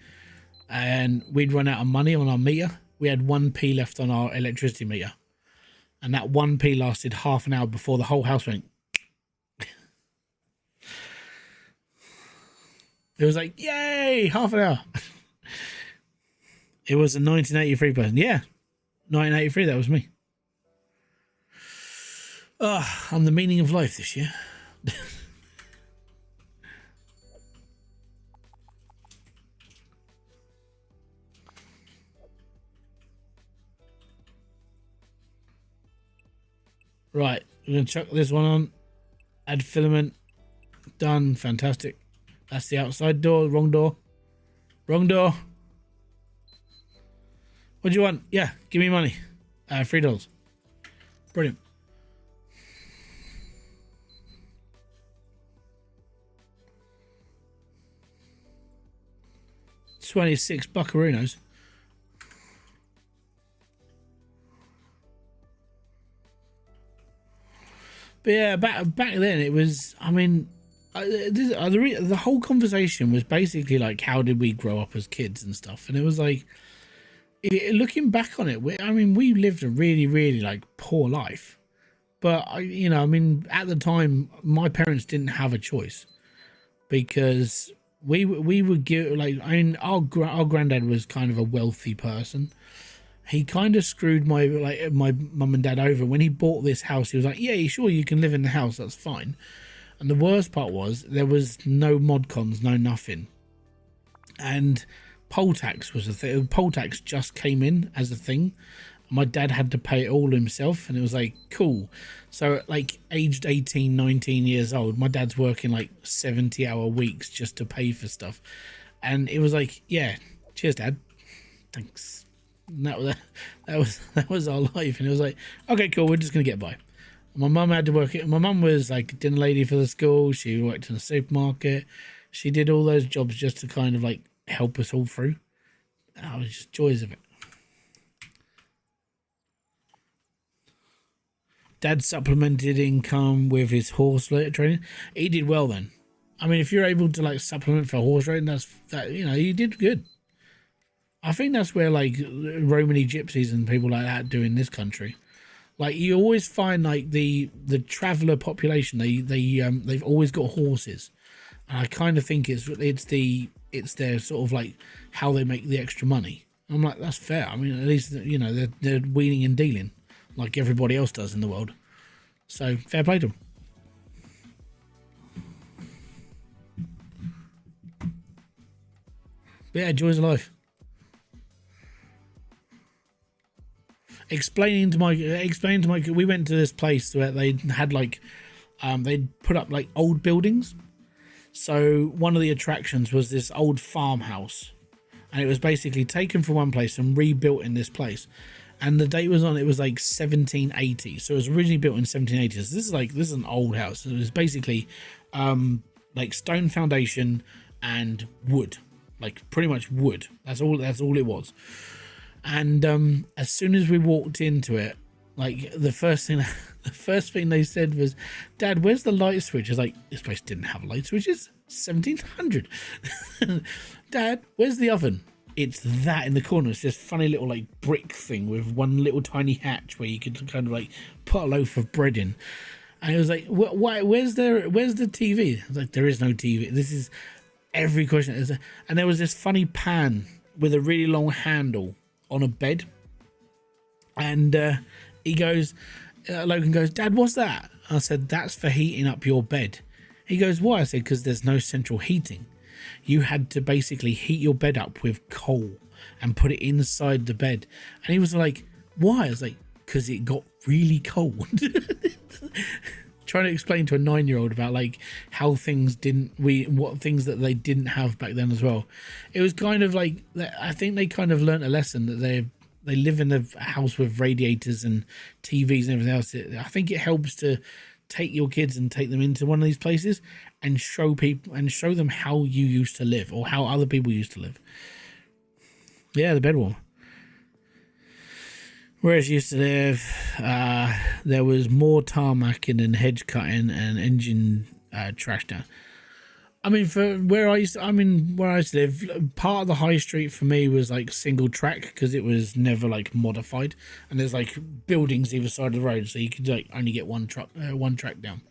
and we'd run out of money on our meter. We had 1p left on our electricity meter, and that 1p lasted half an hour before the whole house went. It was like, yay, half an hour. It was a 1983 person. Yeah, 1983, that was me. I'm the meaning of life this year. Right, we're going to chuck this one on. Add filament. Done. Fantastic. That's the outside door. Wrong door. Wrong door. What do you want? Yeah, give me money. $3. Brilliant. $26 buckaroos. But yeah, back then it was, I mean, the whole conversation was basically like, how did we grow up as kids and stuff? And it was like, looking back on it, we lived a really, really like poor life. But I mean, at the time, my parents didn't have a choice because we would give, like, I mean, our granddad was kind of a wealthy person, he kind of screwed my mum and dad over. When he bought this house, he was like, yeah, sure, you can live in the house, that's fine. And the worst part was there was no mod cons, no nothing. And poll tax was a thing. Poll tax just came in as a thing. My dad had to pay it all himself, and it was like, cool. So like aged 18, 19 years old, my dad's working like 70-hour weeks just to pay for stuff. And it was like, yeah, cheers, Dad. Thanks. And that was our life. And it was like, okay, cool, we're just gonna get by. My mum had to work. My mum was like dinner lady for the school. She worked in a supermarket. She did all those jobs just to kind of like help us all through. Oh, it was just joys of it. Dad supplemented income with his horse training. He did well then. I mean, if you're able to like supplement for horse riding, you did good. I think that's where like Romany gypsies and people like that do in this country. Like you always find like the traveller population, they've always got horses, and I kind of think it's their sort of like how they make the extra money. I'm like, that's fair. I mean, at least they're wheeling and dealing like everybody else does in the world. So fair play to them. But yeah, joys of life. Explaining to my, we went to this place where they had like, they'd put up like old buildings. So one of the attractions was this old farmhouse, and it was basically taken from one place and rebuilt in this place. And the date was on, it was like 1780. So it was originally built in 1780. So this is an old house. It was basically like stone foundation and wood, like pretty much wood. That's all it was. And as soon as we walked into it, like the first thing they said was, Dad, where's the light switch? I was like, this place didn't have light switches. 1700. Dad, where's the oven? It's that in the corner. It's this funny little like brick thing with one little tiny hatch where you could kind of like put a loaf of bread in. And it was like, why? Where's the TV? I was like, there is no TV. This is every question. And there was this funny pan with a really long handle on a bed. And Logan goes, Dad, what's that? I said, that's for heating up your bed. He goes, why? I said, because there's no central heating. You had to basically heat your bed up with coal and put it inside the bed. And he was like, why? I was like, because it got really cold. Trying to explain to a 9-year-old about like how things what things that they didn't have back then as well. It was kind of like, I think they kind of learnt a lesson that they live in a house with radiators and TVs and everything else. I think it helps to take your kids and take them into one of these places and show them how you used to live or how other people used to live. Yeah, the bed warmer. Where I used to live, there was more tarmacking and hedge cutting and engine trash down. I mean, where I used to live, part of the high street for me was like single track because it was never like modified, and there's like buildings either side of the road, so you could like only get one track down.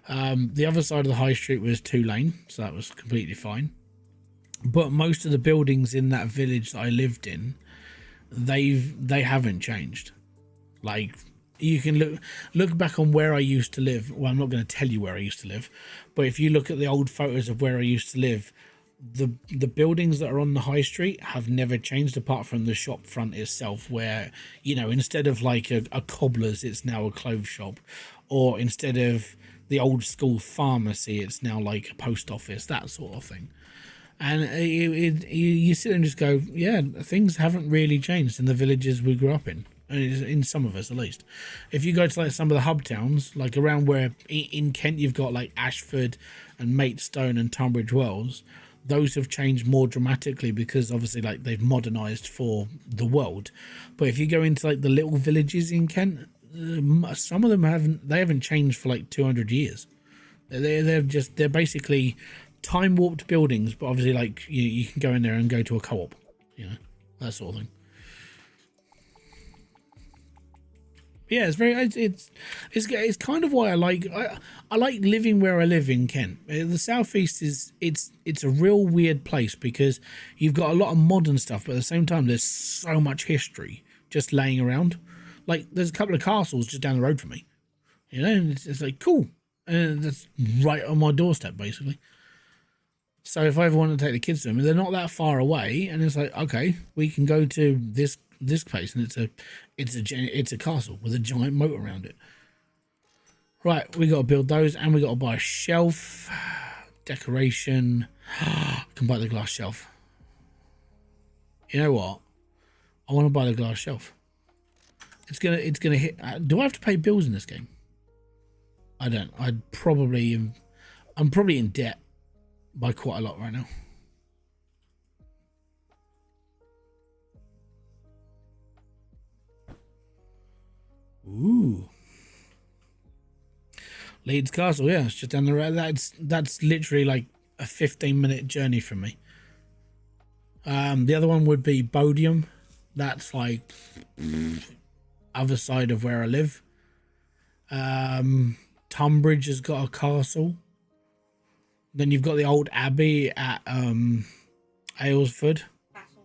The other side of the high street was 2-lane, so that was completely fine. But most of the buildings in that village that I lived in, they haven't changed. Like, you can look back on where I used to live. Well, I'm not going to tell you where I used to live, but if you look at the old photos of where I used to live, the buildings that are on the high street have never changed apart from the shop front itself, where, instead of like a cobbler's, it's now a clothes shop, or instead of the old school pharmacy, it's now like a post office, that sort of thing. And you sit and just go, yeah, things haven't really changed in the villages we grew up in some of us at least. If you go to like some of the hub towns, like around where in Kent you've got like Ashford and Maidstone and Tunbridge Wells, those have changed more dramatically because obviously like they've modernized for the world. But if you go into like the little villages in Kent, some of them haven't changed for like 200 years. They're basically time warped buildings, but obviously like you can go in there and go to a co-op, that sort of thing. Yeah, it's kind of why I like living where I live in Kent. The southeast it's a real weird place because you've got a lot of modern stuff, but at the same time there's so much history just laying around. Like there's a couple of castles just down the road from me, you know, and it's like cool, and that's right on my doorstep basically. So if I ever want to take the kids to them, they're not that far away, and it's like, okay, we can go to this place, and it's a castle with a giant moat around it. Right, we got to build those, and we got to buy a shelf, decoration. I can buy the glass shelf. You know what? I want to buy the glass shelf. It's gonna hit. Do I have to pay bills in this game? I don't. I'm probably in debt by quite a lot right now. Ooh. Leeds Castle, yeah, it's just down the road. That's literally like a 15-minute journey from me. The other one would be Bodiam. That's like other side of where I live. Tunbridge has got a castle. Then you've got the old abbey at Aylesford. Battle.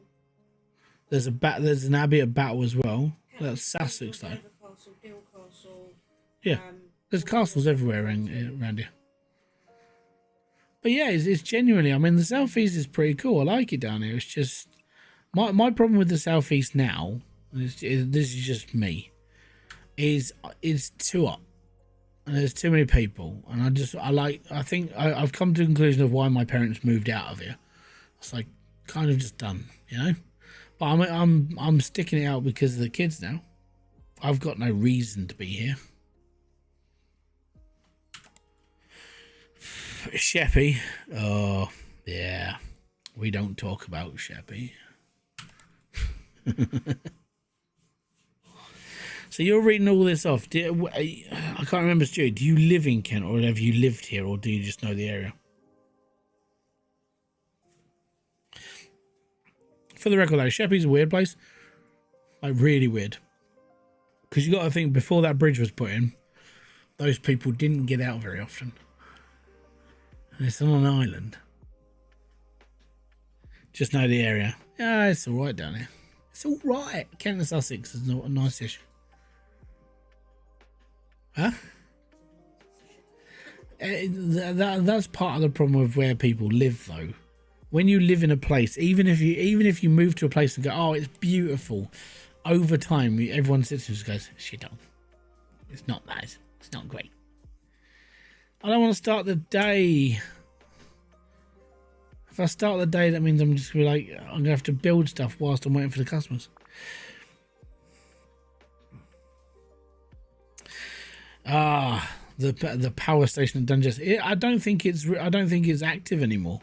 There's an abbey at Battle as well. That's Sussex though. Castle, Dill Castle. Yeah, there's castles everywhere around here. But yeah, it's genuinely. I mean, the southeast is pretty cool. I like it down here. It's just my problem with the southeast now. This is just me. Is it's too hot. And there's too many people, and I think I've come to the conclusion of why my parents moved out of here. It's like kind of just done, you know. But I'm sticking it out because of the kids now. I've got no reason to be here. Sheppy, oh yeah, we don't talk about Sheppy. So you're reading all this off. I can't remember, Stu. Do you live in Kent, or have you lived here, or do you just know the area? For the record, though, Sheppey's a weird place. Like, really weird. Because you got to think, before that bridge was put in, those people didn't get out very often. And it's on an island. Just know the area. Yeah, it's all right down here. It's all right. Kent and Sussex is not a nice issue. Huh? That's part of the problem with where people live, though. When you live in a place, even if you move to a place and go, oh, it's beautiful, over time everyone sits and just goes, shit on. It's not nice. It's not great. I don't want to start the day. If I start the day, that means I'm just gonna be like, I'm gonna have to build stuff whilst I'm waiting for the customers. The power station at Dungeness. I don't think it's active anymore.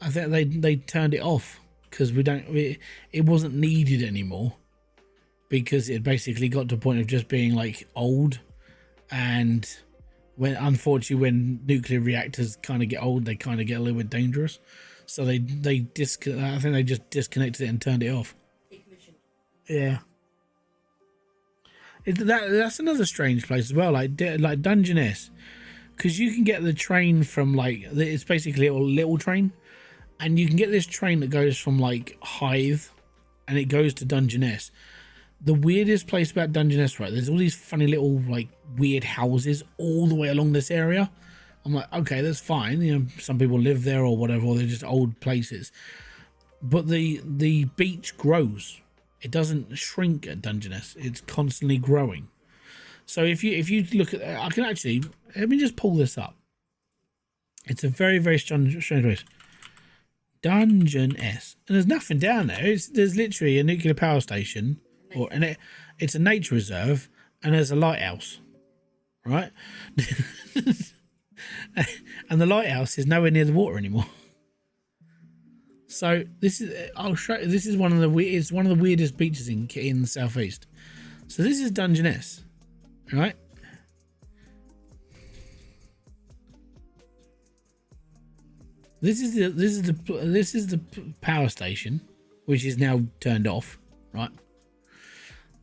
I think they turned it off because it wasn't needed anymore, because it basically got to the point of just being like old, and unfortunately when nuclear reactors kind of get old, they kind of get a little bit dangerous. So I think they just disconnected it and turned it off. Yeah. That's another strange place as well, like Dungeness, because you can get the train from it's basically a little train, and you can get this train that goes from like Hythe, and it goes to Dungeness. The weirdest place about Dungeness, right? There's all these funny little like weird houses all the way along this area. I'm like, okay, that's fine. You know, some people live there or whatever, or they're just old places. But the beach grows. It doesn't shrink at Dungeness. It's constantly growing. So if you look at, I can actually, let me just pull this up. It's a very, very strange place. Dungeness, and there's nothing down there. There's literally a nuclear power station, it's a nature reserve, and there's a lighthouse, right? And the lighthouse is nowhere near the water anymore. So this is, I'll show you, this is one of the weirdest beaches in the southeast. So this is Dungeness, right? This is the power station, which is now turned off, right?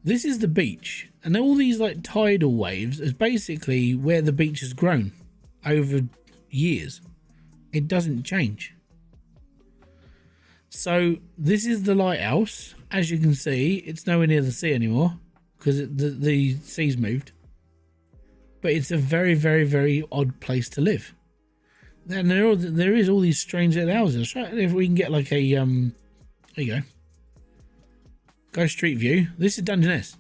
This is the beach, and all these like tidal waves is basically where the beach has grown over years. It doesn't change. So this is the lighthouse, as you can see, it's nowhere near the sea anymore because the sea's moved. But it's a very, very, very odd place to live. And there is all these strange little houses. Right? If we can get like a there you go street view. This is Dungeness.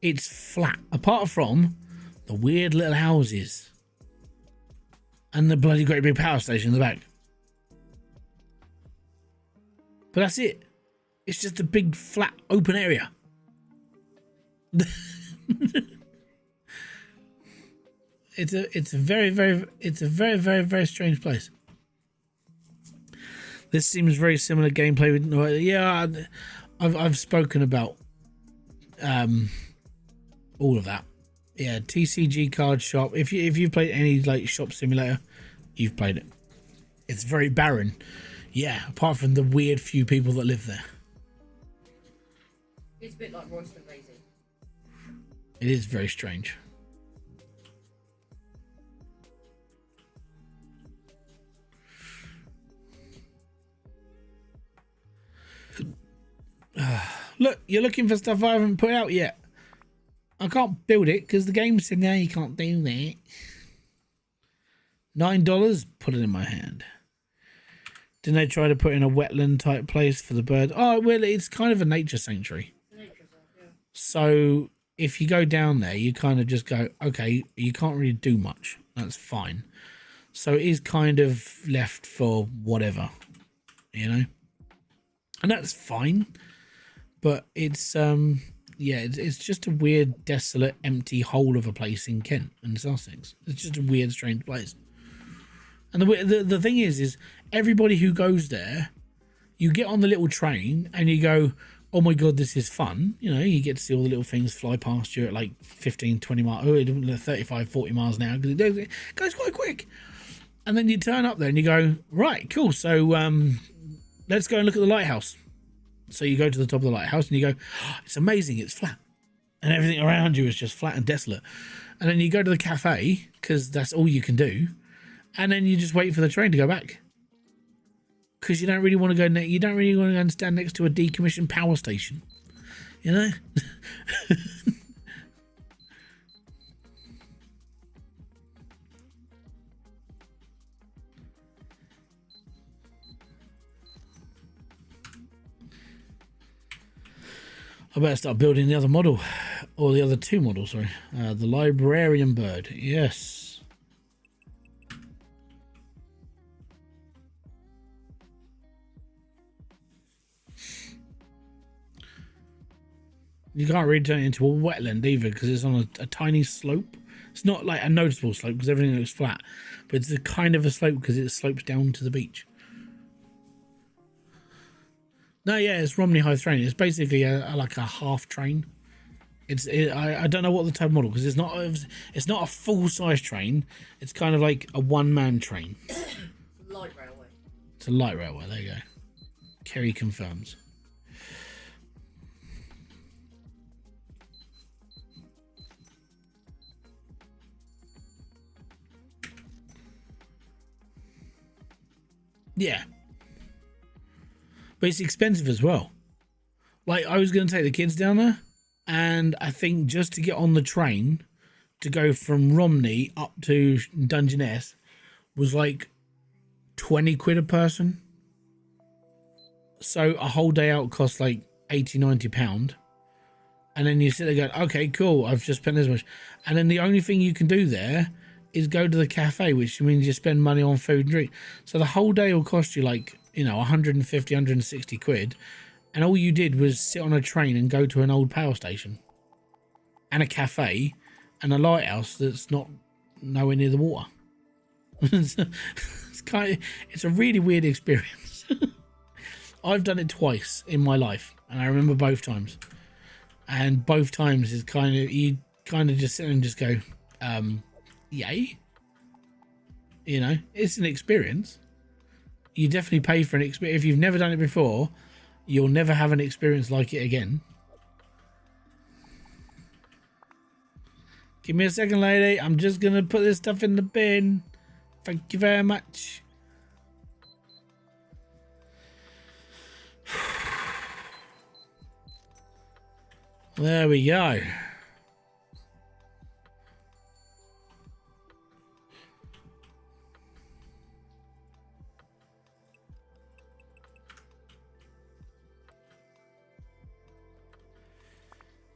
It's flat apart from the weird little houses and the bloody great big power station in the back. But that's it. It's just a big flat open area. It's a very, very strange place. This seems very similar gameplay with, yeah, I've spoken about all of that. Yeah, TCG card shop. If you've played any like shop simulator, you've played it. It's very barren. Yeah, apart from the weird few people that live there. It's a bit like Royston Daisy. It is very strange. Look, you're looking for stuff I haven't put out yet. I can't build it because the game said, no, you can't do that. $9, put it in my hand. Didn't they try to put in a wetland type place for the bird? Oh, well, it's kind of a nature sanctuary. So if you go down there, you kind of just go, okay, you can't really do much. That's fine. So it is kind of left for whatever, you know? And that's fine. But it's, yeah, it's just a weird, desolate, empty hole of a place in Kent and Sussex. It's just a weird, strange place. And the thing is everybody who goes there, you get on the little train and you go, oh my God, this is fun. You know, you get to see all the little things fly past you at like 15, 20 miles, 35, 40 miles an hour because it goes quite quick. And then you turn up there and you go, right, cool. So let's go and look at the lighthouse. So you go to the top of the lighthouse and you go, oh, it's amazing, it's flat. And everything around you is just flat and desolate. And then you go to the cafe because that's all you can do. And then you just wait for the train to go back. Because you don't really want to go, you don't really want to go and stand next to a decommissioned power station. You know? I better start building the other model, or the other two models, sorry. The librarian bird, yes. You can't really turn it into a wetland either because it's on a tiny slope. It's not like a noticeable slope because everything looks flat, but it's a kind of a slope because it slopes down to the beach. No, yeah, it's Romney High train. It's basically like a half train. I don't know what the type of model because it's not a full size train. It's kind of like a one-man train. Light railway. It's a light railway. There you go. Kerry confirms. Yeah. But it's expensive as well. Like, I was going to take the kids down there, and I think just to get on the train to go from Romney up to Dungeness was like 20 quid a person. So a whole day out costs like 80, 90 pound. And then you sit there going, okay, cool, I've just spent this much. And then the only thing you can do there is go to the cafe, which means you spend money on food and drink. So the whole day will cost you like, you know, 150, 160 quid. And all you did was sit on a train and go to an old power station and a cafe and a lighthouse that's not nowhere near the water. It's a really weird experience. I've done it twice in my life and I remember both times. And both times is you kind of just sit and just go, yay. You know, it's an experience. You definitely pay for an experience. If you've never done it before, you'll never have an experience like it again. Give me a second, lady. I'm just going to put this stuff in the bin. Thank you very much. There we go.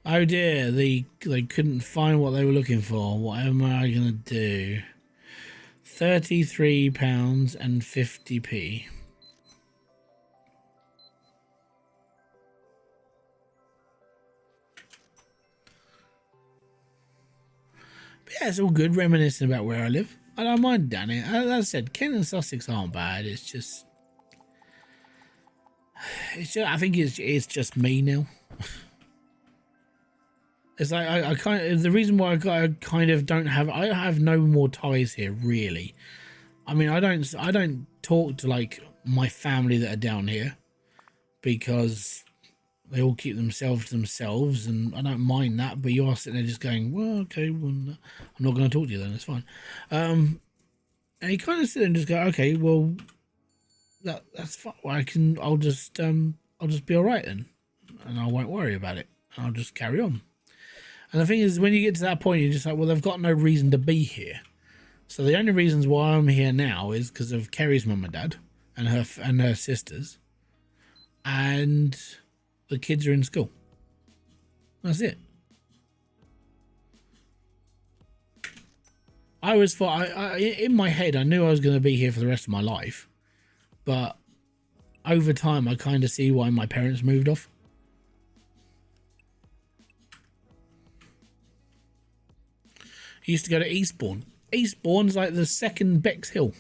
Oh dear, they couldn't find what they were looking for. What am I gonna do? £33 and 50p. But yeah, it's all good reminiscing about where I live. I don't mind down here. As I said, Kent and Sussex aren't bad. It's just I think it's just me now. It's like I kind of, the reason why I kind of don't have, I have no more ties here really. I mean, I don't talk to like my family that are down here because they all keep themselves to themselves, and I don't mind that. But you are sitting there just going, well, okay, well, I'm not going to talk to you then. It's fine. And you kind of sit there and just go, okay, well, that's fine. I'll just be all right then, and I won't worry about it. I'll just carry on. And the thing is, when you get to that point, you're just like, well, they've got no reason to be here. So the only reasons why I'm here now is because of Kerry's mum and dad and her sisters, and the kids are in school. That's it. I always thought, in my head, I knew I was going to be here for the rest of my life, but over time, I kind of see why my parents moved off. I used to go to Eastbourne. Eastbourne's like the second Bexhill.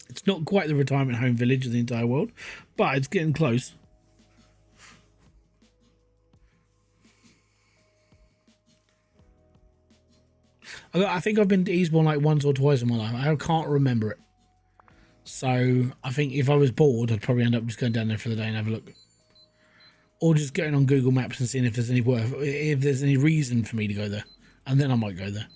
It's not quite the retirement home village of the entire world, but it's getting close. I think I've been to Eastbourne like once or twice in my life. I can't remember it. So I think if I was bored, I'd probably end up just going down there for the day and have a look. Or just getting on Google Maps and seeing if there's any reason for me to go there. And then I might go there.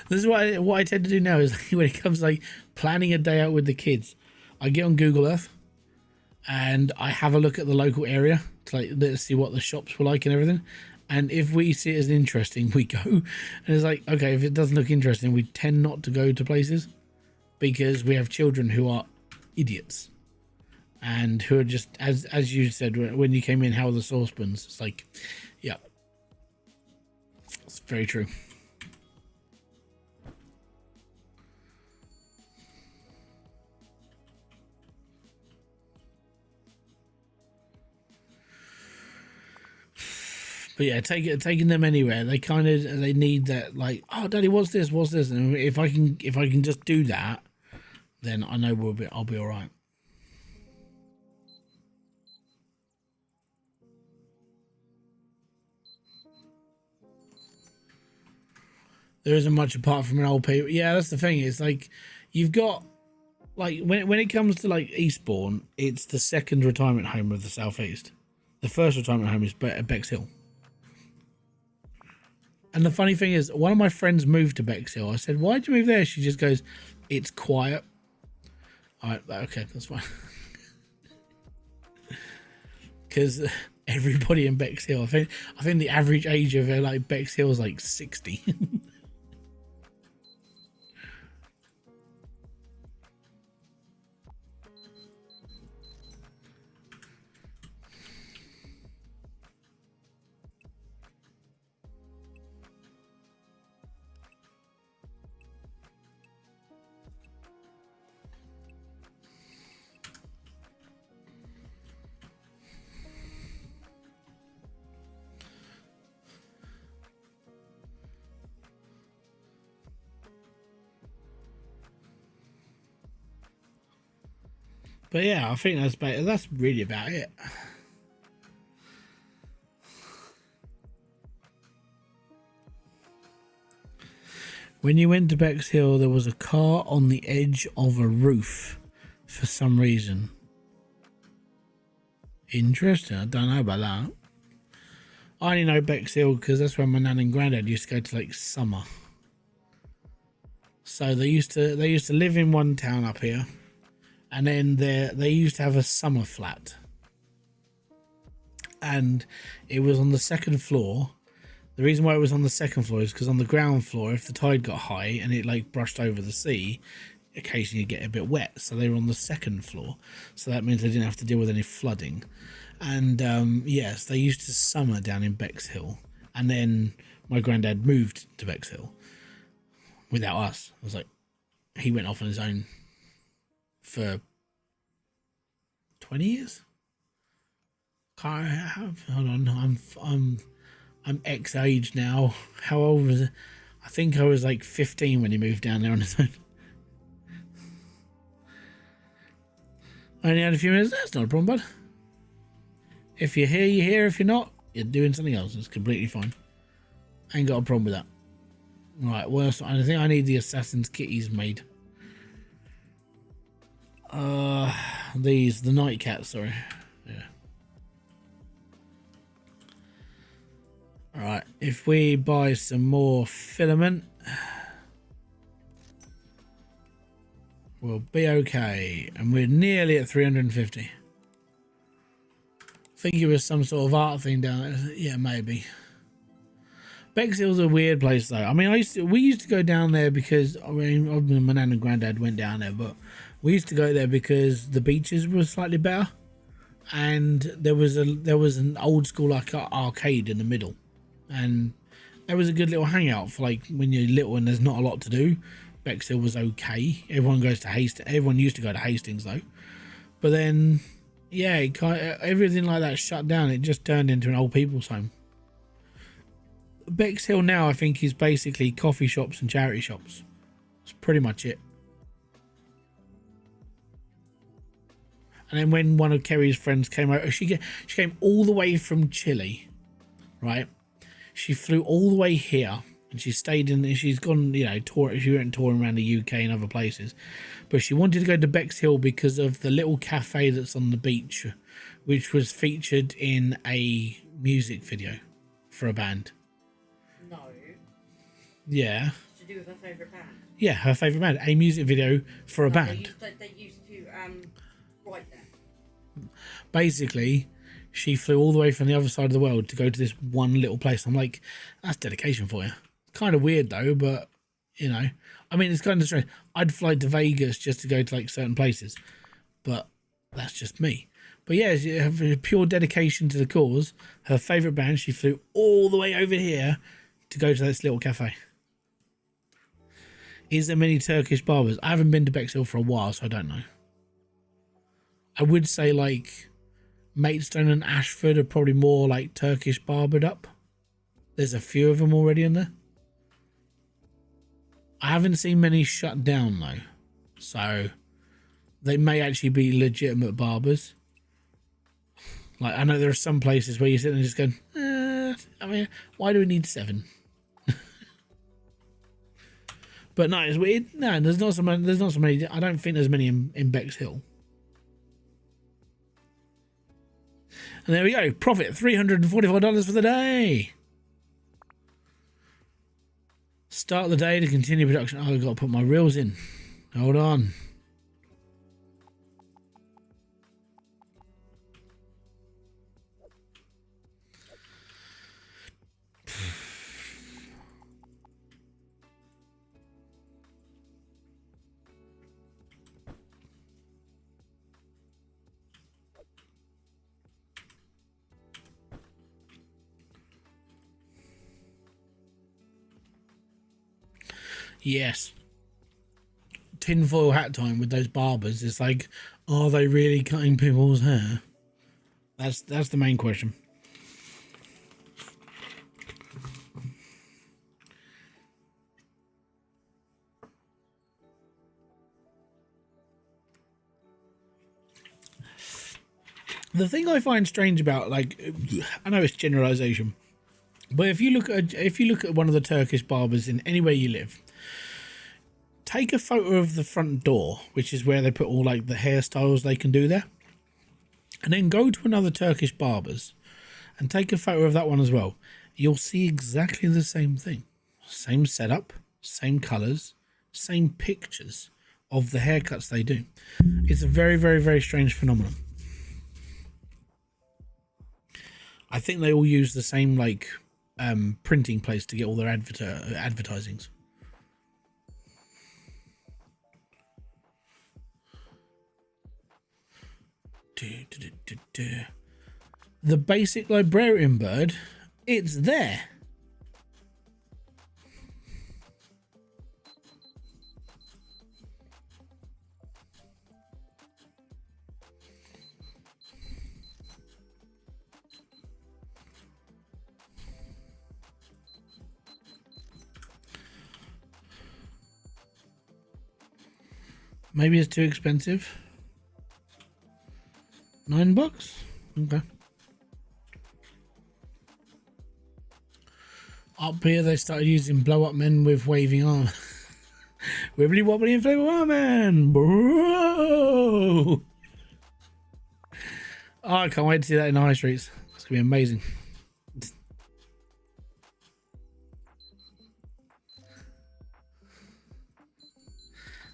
This is what I tend to do now is when it comes to like planning a day out with the kids, I get on Google Earth and I have a look at the local area to like let's see what the shops were like and everything. And if we see it as interesting, we go. And it's like, okay, if it doesn't look interesting, we tend not to go to places because we have children who are idiots and who are just, as you said when you came in, how are the saucepans? It's like, yeah. It's very true. But yeah, taking them anywhere, they need that, like, oh, Daddy, what's this? And if I can just do that, then I know I'll be all right. There isn't much apart from an old people. Yeah, that's the thing. It's like you've got like when it comes to like Eastbourne, it's the second retirement home of the southeast. The first retirement home is Bexhill. And the funny thing is, one of my friends moved to Bexhill. I said, "Why'd you move there?" She just goes, "It's quiet." All right, okay, that's fine. Because everybody in Bexhill, I think the average age of like Bexhill is like 60. But yeah, I think that's really about it. When you went to Bexhill, there was a car on the edge of a roof for some reason. Interesting. I don't know about that. I only know Bexhill because that's where my nan and granddad used to go to like summer. So they used to live in one town up here. And then they used to have a summer flat. and it was on the second floor. The reason why it was on the second floor is because on the ground floor, if the tide got high and it like brushed over the sea, occasionally you get a bit wet. So they were on the second floor, so that means they didn't have to deal with any flooding. And yes, they used to summer down in Bexhill, and then my granddad moved to Bexhill without us. I was like, he went off on his own for 20 years. Can't have, hold on, I'm X age now. How old was it? I think I was like 15 when he moved down there on his own. I only had a few minutes. That's not a problem, bud. If you're here, you're here. If you're not, you're doing something else. It's completely fine. I ain't got a problem with that. Right, well, I think I need the assassin's kitties made. The night cats, sorry. Yeah. Alright, if we buy some more filament, we'll be okay. And we're nearly at 350. I think it was some sort of art thing down there. Yeah, maybe. Bexhill's a weird place though. I mean, we used to go down there because my nan and granddad went down there, but we used to go there because the beaches were slightly better, and there was an old school like arcade in the middle, and there was a good little hangout for like when you're little and there's not a lot to do. Bexhill was okay. Everyone goes to Hastings. Everyone used to go to Hastings though, but then yeah, everything like that shut down. It just turned into an old people's home. Bexhill now, I think, is basically coffee shops and charity shops. That's pretty much it. And then when one of Kerry's friends came over, she came all the way from Chile, right? She flew all the way here, and she stayed in. She's gone, you know, she went touring around the UK and other places, but she wanted to go to Bexhill because of the little cafe that's on the beach, which was featured in a music video for a band. No. Yeah. To do with her favourite band. Yeah, her favourite band. A music video for a band. They used to write there. Basically, she flew all the way from the other side of the world to go to this one little place. I'm like, that's dedication for you. Kind of weird though, but you know, I mean, it's kind of strange. I'd fly to Vegas just to go to like certain places, but that's just me. But yeah, she have a pure dedication to the cause. Her favourite band, she flew all the way over here to go to this little cafe. Is there many Turkish barbers? I haven't been to Bexhill for a while, so I don't know. I would say like Maidstone and Ashford are probably more like Turkish barbered up. There's a few of them already in there. I haven't seen many shut down though, so they may actually be legitimate barbers. Like, I know there are some places where you sit and just go, I mean, why do we need 7? But no, it's weird. No, there's not so many. I don't think there's many in Bexhill. And there we go. Profit $344 for the day. Start the day to continue production. Oh, I've got to put my reels in. Hold on. Yes. Tinfoil hat time with those barbers. It's like, are they really cutting people's hair? That's the main question. The thing I find strange about, like, I know it's generalization, but if you look at one of the Turkish barbers in anywhere you live, take a photo of the front door, which is where they put all like the hairstyles they can do there, and then go to another Turkish barber's and take a photo of that one as well. You'll see exactly the same thing. Same setup, same colours, same pictures of the haircuts they do. It's a very, very, very strange phenomenon. I think they all use the same like printing place to get all their advertisings. The basic librarian bird, it's there. Maybe it's too expensive. $9? Okay. Up here they started using blow up men with waving arms. Wibbly wobbly inflatable arm man, bro. Oh, I can't wait to see that in the high streets. It's gonna be amazing.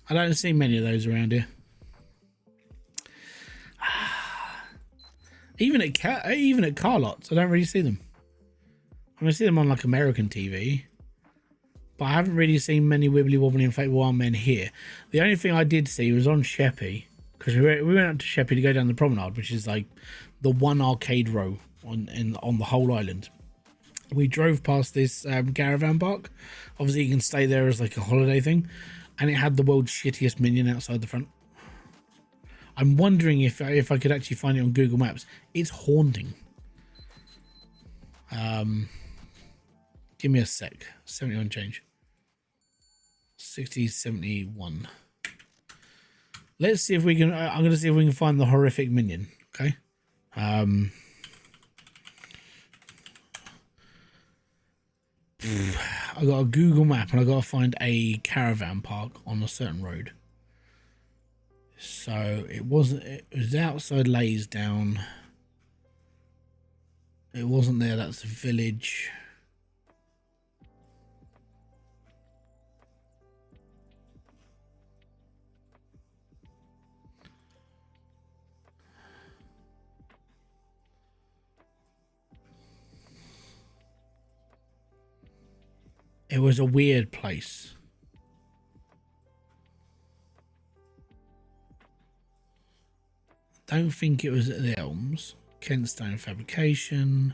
I don't see many of those around here. Even at car lots, I don't really see them. I see them on like American TV, but I haven't really seen many wibbly wobbly inflatable arm men here. The only thing I did see was on Sheppey, because we went up to Sheppey to go down the promenade, which is like the one arcade row on the whole island. We drove past this caravan park. Obviously, you can stay there as like a holiday thing, and it had the world's shittiest minion outside the front. I'm wondering if I could actually find it on Google Maps. It's haunting. Give me a sec. 71 change. 60, 71. Let's see if we can. I'm going to see if we can find the horrific minion. Okay. I got a Google map and I got to find a caravan park on a certain road. So it was outside Laysdown. It wasn't there. That's a village. It was a weird place. Don't think it was at the Elms. Kentstone Fabrication.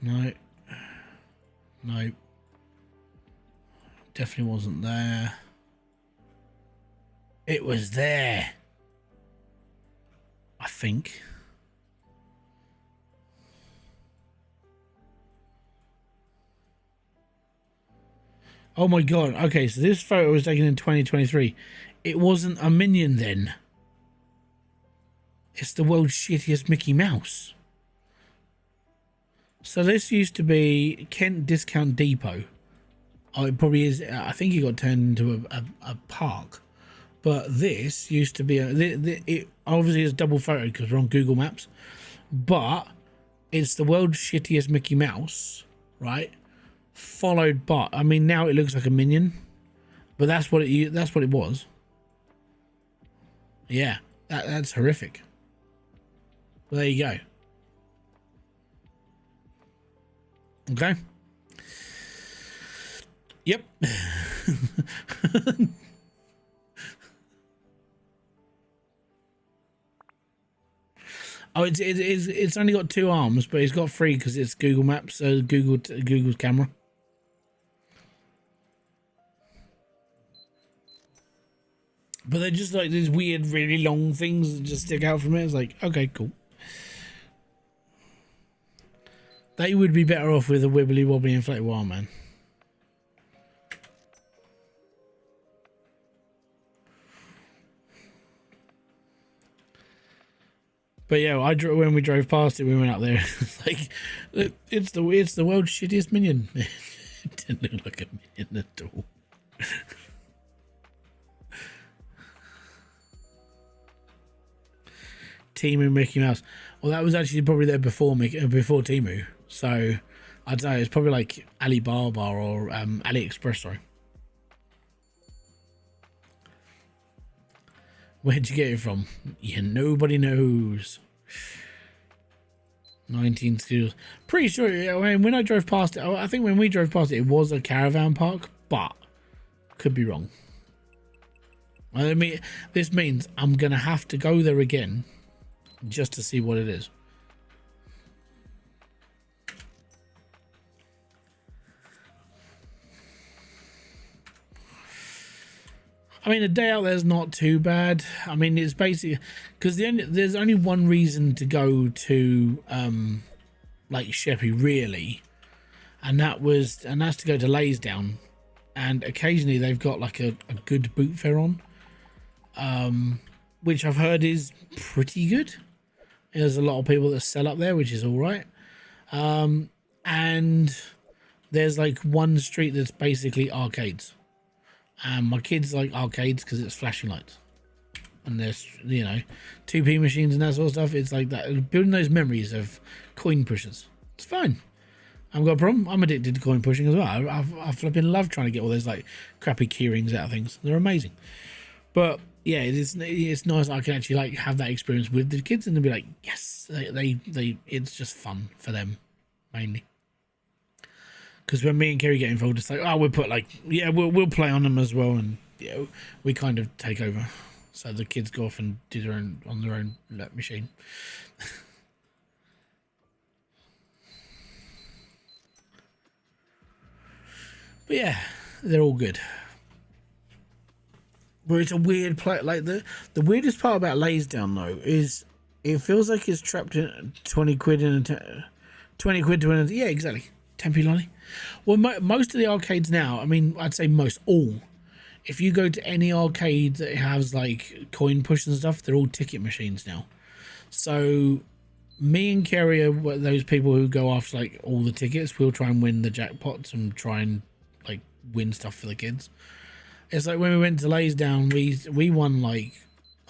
No. No. Definitely wasn't there. It was there. I think. Oh my god. Okay, so this photo was taken in 2023. It wasn't a minion then. It's the world's shittiest Mickey Mouse. So this used to be Kent Discount Depot. Oh, it probably is. I think it got turned into a park. But this used to be it obviously is double photo because we're on Google Maps. But it's the world's shittiest Mickey Mouse, right? Followed by, I mean, now it looks like a minion, but that's what it was. Yeah, that's horrific. Well, there you go. Okay. Yep. Oh, it's only got 2 arms, but it's got 3 because it's Google Maps, so Google's camera. But they're just like these weird, really long things that just stick out from it. It's like, okay, cool. They would be better off with a wibbly wobbly inflatable arm man. But yeah, when we drove past it, we went up there. It's like, look, it's the world's shittiest minion. It didn't look like a minion at all. Timu Mickey Mouse. Well, that was actually probably there before Timu. So I don't know. It's probably like Alibaba or AliExpress. Sorry. Where'd you get it from? Yeah, nobody knows. 19 schools. Pretty sure. I mean, when I drove past it, I think when we drove past it, it was a caravan park, but could be wrong. I mean, this means I'm gonna have to go there again just to see what it is. I mean, a day out there's not too bad. I mean, it's basically because there's only one reason to go to like Sheppey really, and that's to go to Laysdown, and occasionally they've got like a good boot fair on, which I've heard is pretty good. There's a lot of people that sell up there, which is all right, and there's like one street that's basically arcades. And my kids like arcades because it's flashing lights. And there's, you know, 2p machines and that sort of stuff. It's like that. Building those memories of coin pushers. It's fine. I haven't got a problem. I'm addicted to coin pushing as well. I flipping love trying to get all those like crappy key rings out of things. They're amazing. But yeah, it's nice I can actually like have that experience with the kids and they'll be like, yes, they it's just fun for them mainly. Because when me and Kerry get involved, it's like, oh, we'll put like, yeah, we'll play on them as well, and yeah, we kind of take over. So the kids go off and do their own on their own machine. But yeah, they're all good. But it's a weird play. Like the weirdest part about Laysdown though is it feels like it's trapped in 20 quid in a 20 quid to an, yeah, exactly. 10p lolly. Well, most of the arcades now, I mean, I'd say most, all. If you go to any arcade that has like coin push and stuff, they're all ticket machines now. So me and Kerry are those people who go after like all the tickets. We'll try and win the jackpots and try and like win stuff for the kids. It's like when we went to Laysdown, we won like,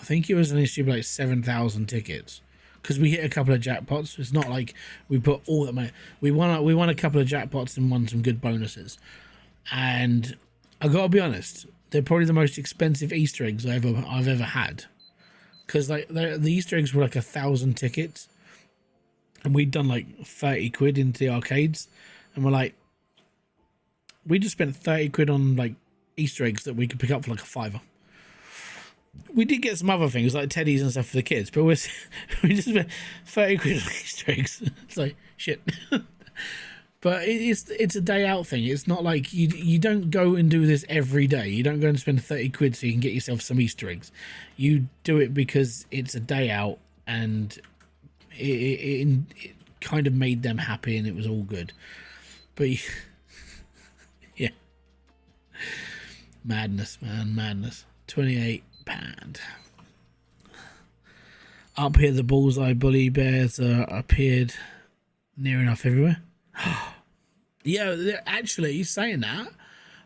I think it was an issue of like 7,000 tickets. Because we hit a couple of jackpots. It's not like we put all that money. We won a couple of jackpots and won some good bonuses. And I gotta be honest, they're probably the most expensive Easter eggs I've ever had. Because like the Easter eggs were like 1,000 tickets, and we'd done like 30 quid into the arcades, and we're like, we just spent 30 quid on like Easter eggs that we could pick up for like a £5. We did get some other things like teddies and stuff for the kids, but we just spent 30 quid on Easter eggs. It's like shit. But it's a day out thing. It's not like you don't go and do this every day. You don't go and spend 30 quid so you can get yourself some Easter eggs. You do it because it's a day out, and it kind of made them happy, and it was all good. But yeah, madness, man, madness. £28. Up here, the bullseye bully bears appeared near enough everywhere. Yeah, actually, saying that,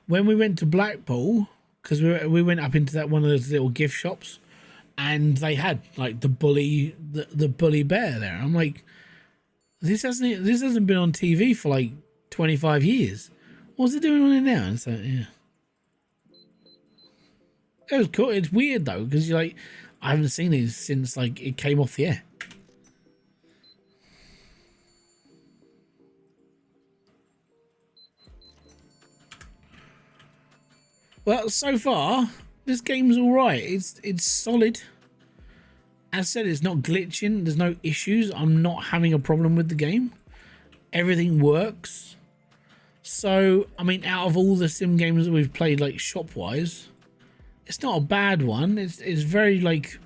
when we went to Blackpool, because we went up into that one of those little gift shops, and they had like the bully bear there. I'm like, this hasn't been on TV for like 25 years. What's it doing on it now? And so yeah. It was cool. It's weird though, because you're like, I haven't seen these since like it came off the air. Well, so far this game's all right. It's solid. As I said, it's not glitching. There's no issues. I'm not having a problem with the game. Everything works. So I mean, out of all the sim games that we've played, like shop wise, it's not a bad one. It's very like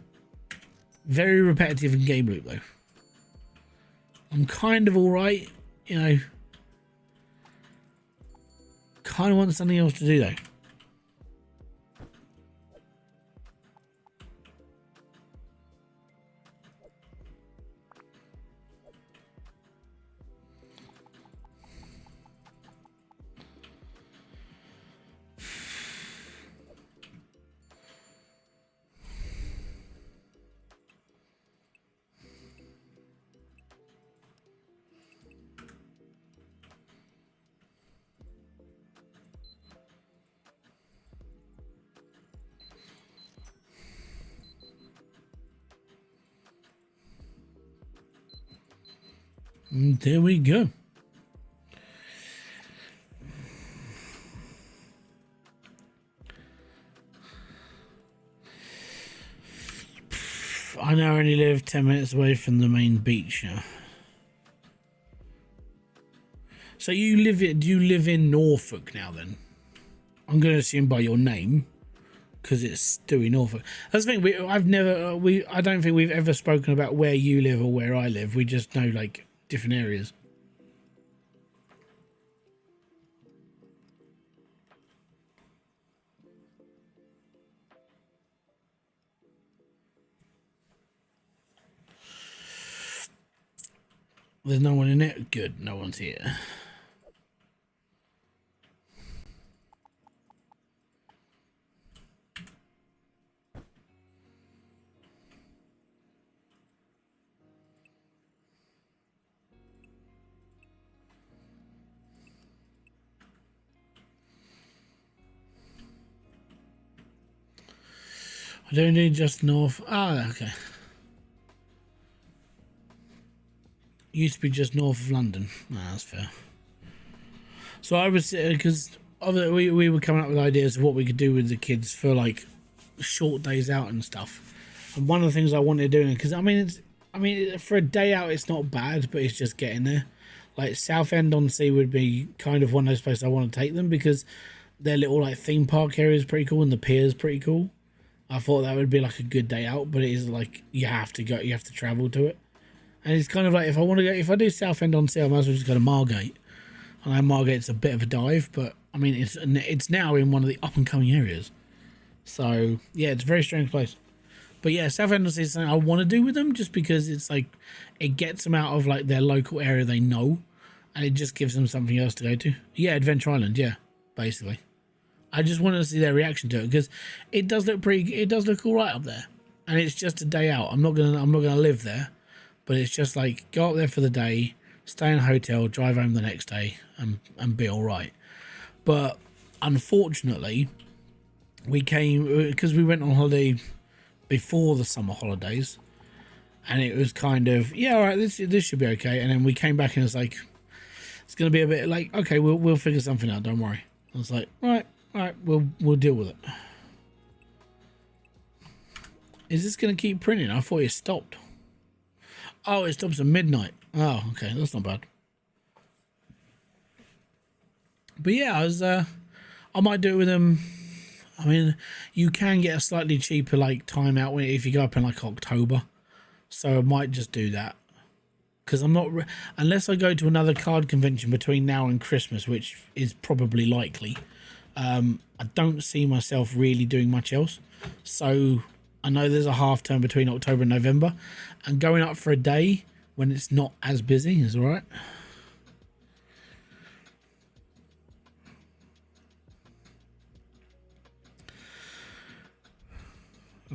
very repetitive in game loop though. I'm kind of all right, you know. Kind of want something else to do though. And there we go. I now only live 10 minutes away from the main beach now. So do you live in Norfolk now then? I'm going to assume by your name, because it's Stewie Norfolk. That's the thing. I don't think we've ever spoken about where you live or where I live. We just know like different areas. There's no one in it. Good, no one's here. I don't need just north. Ah, okay. Used to be just north of London. Nah, that's fair. So I was because we were coming up with ideas of what we could do with the kids for like short days out and stuff. And one of the things I wanted to do, because I mean for a day out it's not bad, but it's just getting there. Like Southend on Sea would be kind of one of those places I want to take them, because their little like theme park area is pretty cool and the pier is pretty cool. I thought that would be like a good day out, but it is like you have to travel to it. And it's kind of like if I do Southend on Sea, I might as well just go to Margate. I know Margate's a bit of a dive, but I mean it's now in one of the up and coming areas. So yeah, it's a very strange place. But yeah, Southend on Sea is something I want to do with them, just because it's like it gets them out of like their local area they know, and it just gives them something else to go to. Yeah, Adventure Island. Yeah, basically. I just wanted to see their reaction to it, because it does look all right up there, and it's just a day out. I'm not gonna live there, but it's just like go up there for the day, stay in a hotel, drive home the next day, and be all right. But unfortunately, we came because we went on holiday before the summer holidays, and it was kind of all right. This should be okay. And then we came back and it's like it's gonna be a bit like okay, we'll figure something out. Don't worry. I was like, all right, we'll deal with it. Is this gonna keep printing? I thought it stopped. Oh, it stops at midnight. Oh, okay, that's not bad. But yeah, I might do it with them. I mean, you can get a slightly cheaper like time out if you go up in like October. So I might just do that, because I'm not unless I go to another card convention between now and Christmas, which is probably likely. I don't see myself really doing much else. So I know there's a half term between October and November, and going up for a day when it's not as busy is all right.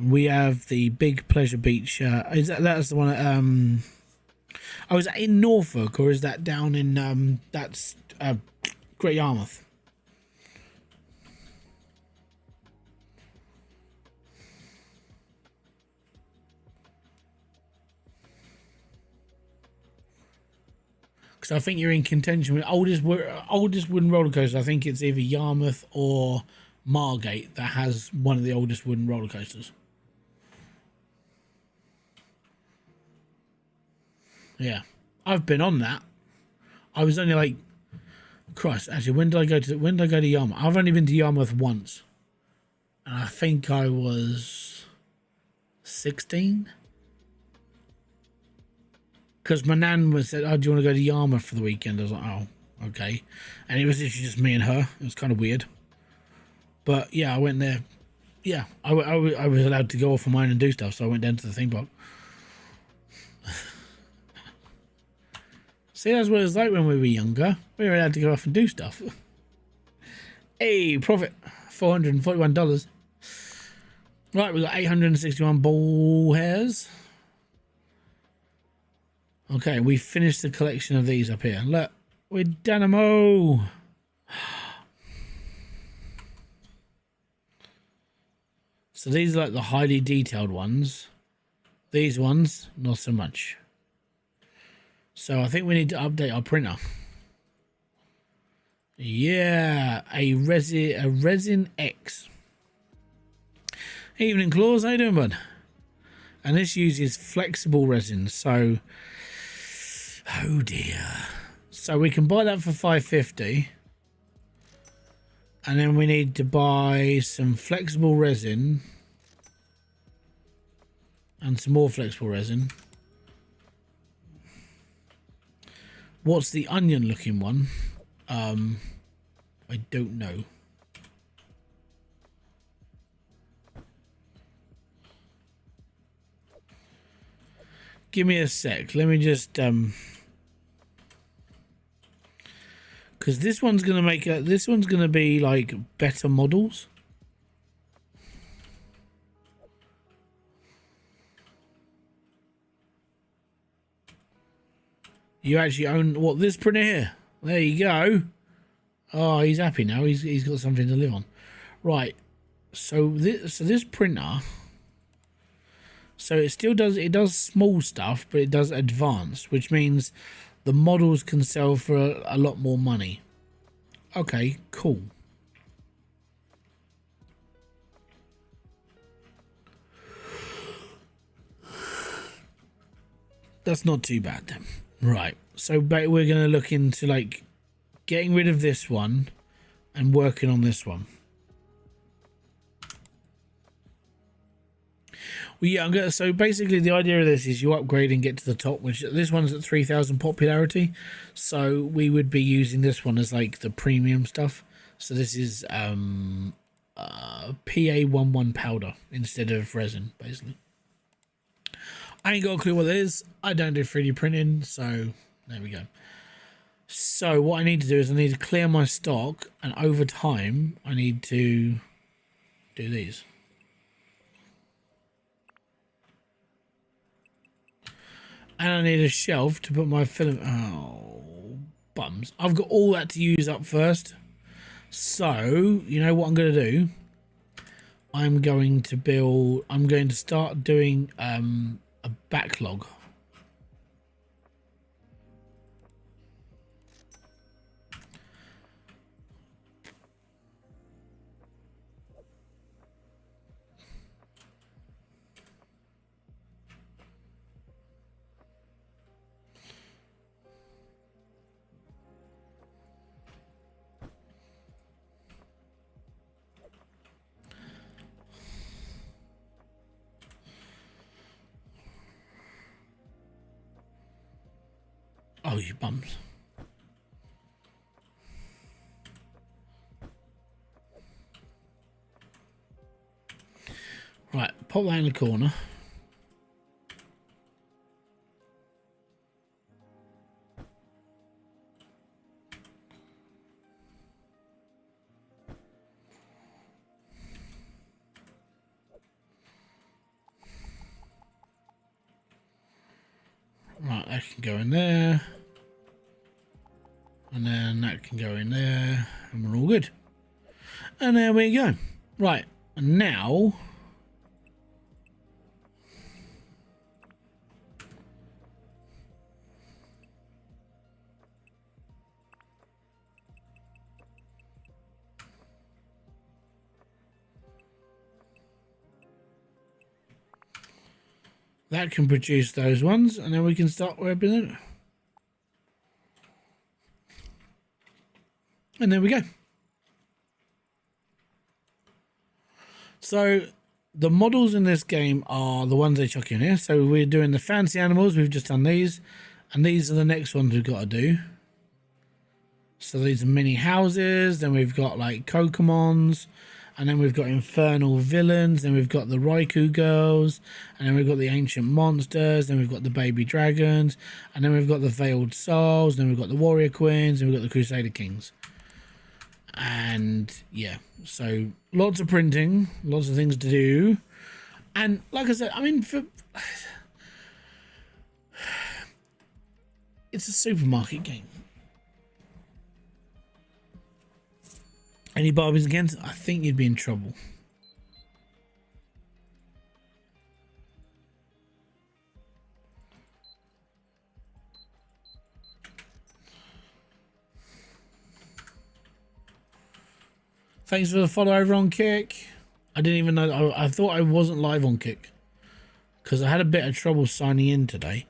We have the Big Pleasure Beach. That's the one at, oh, is that in Norfolk, or is that down in that's Great Yarmouth? Because I think you're in contention with oldest wooden roller coaster. I think it's either Yarmouth or Margate that has one of the oldest wooden roller coasters. Yeah, I've been on that. I was only like, Christ. Actually, when did I go to Yarmouth? I've only been to Yarmouth once, and I think I was 16. Because my nan said, "Oh, do you want to go to Yarmouth for the weekend?" I was like, "Oh, okay," and it was literally just me and her. It was kind of weird, but yeah, I went there. Yeah, I was allowed to go off on my own and do stuff, so I went down to the theme park. See, that's what it was like when we were younger. We were allowed to go off and do stuff. Hey, profit, $441. Right, we got 861 ball hairs. Okay, we finished the collection of these up here. Look, we're done them all. So these are like the highly detailed ones. These ones, not so much. So I think we need to update our printer. Yeah, a resin X. Evening Claws, how you doing, bud? And this uses flexible resin, so oh dear. So we can buy that for 550. And then we need to buy some flexible resin and some more flexible resin. What's the onion looking one? I don't know. Give me a sec. Let me just because this one's gonna make this one's gonna be like better models. You actually own what, this printer here? There you go. Oh, he's happy now. He's got something to live on. Right. So this printer. So it still does small stuff, but it does advanced, which means the models can sell for a lot more money. Okay, cool. That's not too bad then. Right. So we're going to look into like getting rid of this one and working on this one. Well, yeah, so basically the idea of this is you upgrade and get to the top, which this one's at 3,000 popularity. So we would be using this one as like the premium stuff. So this is PA11 powder instead of resin, basically. I ain't got a clue what it is. I don't do 3D printing, so there we go. So what I need to do is I need to clear my stock, and over time I need to do these. And I need a shelf to put my filament. Oh, bums. I've got all that to use up first. So, you know what I'm going to do? I'm going to start doing a backlog. Oh, you bums. Right, pop that in the corner. Right, that can go in there. And then that can go in there. And we're all good. And there we go. Right, and now that can produce those ones, and then we can start webbing it. And there we go. So the models in this game are the ones they chuck in here. So we're doing the fancy animals. We've just done these, and these are the next ones we've got to do. So these are mini houses. Then we've got like Kokomons, and then we've got infernal villains. Then we've got the Raikou girls, and then we've got the ancient monsters. Then we've got the baby dragons, and then we've got the veiled souls. Then we've got the warrior queens, and we've got the crusader kings. And yeah, so lots of printing, lots of things to do. And like I said, I mean, it's a supermarket game. Any Barbies against? I think you'd be in trouble. Thanks for the follow over on Kick. I didn't even know. I thought I wasn't live on Kick because I had a bit of trouble signing in today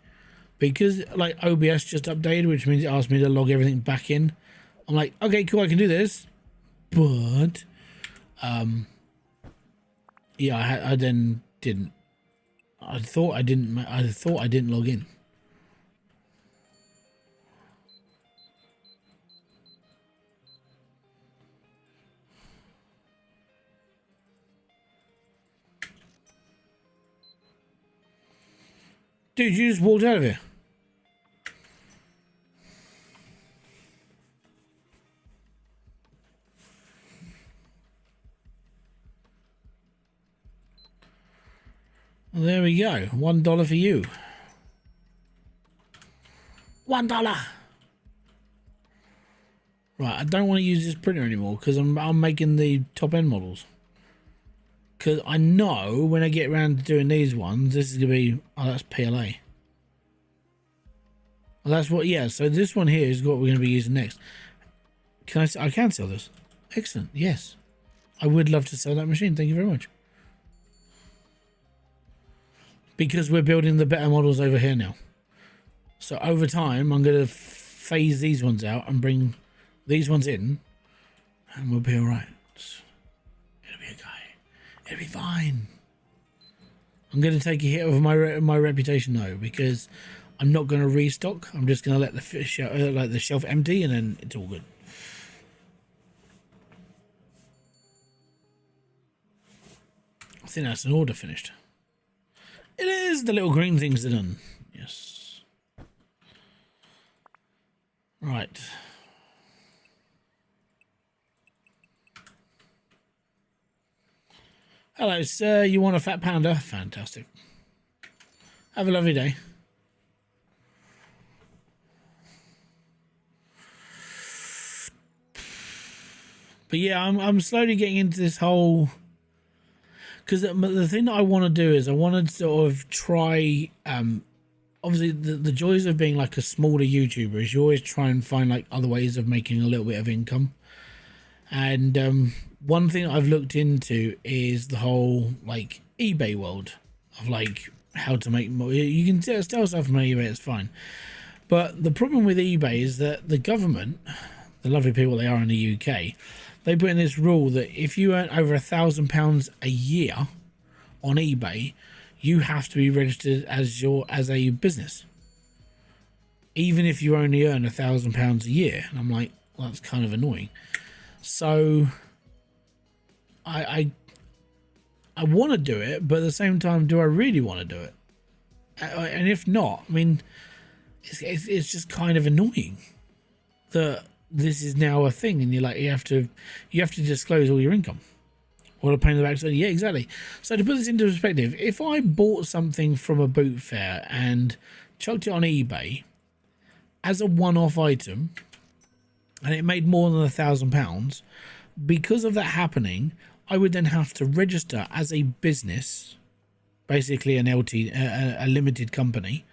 because like OBS just updated, which means it asked me to log everything back in. I'm like, okay, cool, I can do this, but yeah, I then didn't. I thought I didn't. I thought I didn't log in. Dude, you just walked out of here. Well, there we go. $1 for you. $1. Right, I don't want to use this printer anymore because I'm making the top end models. Because I know when I get around to doing these ones, this is going to be... Oh, that's PLA. Well, that's what... Yeah, so this one here is what we're going to be using next. I can sell this. Excellent, yes. I would love to sell that machine. Thank you very much. Because we're building the better models over here now. So over time, I'm going to phase these ones out and bring these ones in. And we'll be all right. It'll be okay. It'll be fine. I'm going to take a hit of my reputation though, because I'm not going to restock. I'm just going to let the shelf empty, and then it's all good. I think that's an order finished. It is. The little green things are done. Yes. Right. Hello, sir. You want a fat pounder? Fantastic. Have a lovely day. But yeah, I'm slowly getting into this whole... Because the thing that I want to do is I want to sort of try... obviously, the joys of being like a smaller YouTuber is you always try and find like other ways of making a little bit of income. And one thing I've looked into is the whole like eBay world of like how to make more. You can sell stuff from eBay, it's fine. But the problem with eBay is that the government, the lovely people they are in the UK, they put in this rule that if you earn over £1,000 a year on eBay, you have to be registered as a business, even if you only earn £1,000 a year. And I'm like, well, that's kind of annoying. So I want to do it, but at the same time, do I really want to do it? And if not, I mean, it's just kind of annoying that this is now a thing, and you're like, you have to disclose all your income. What a pain in the backside. Yeah, exactly. So to put this into perspective, if I bought something from a boot fair and chucked it on eBay as a one-off item, and it made more than £1,000, because of that happening, I would then have to register as a business, basically an a limited company,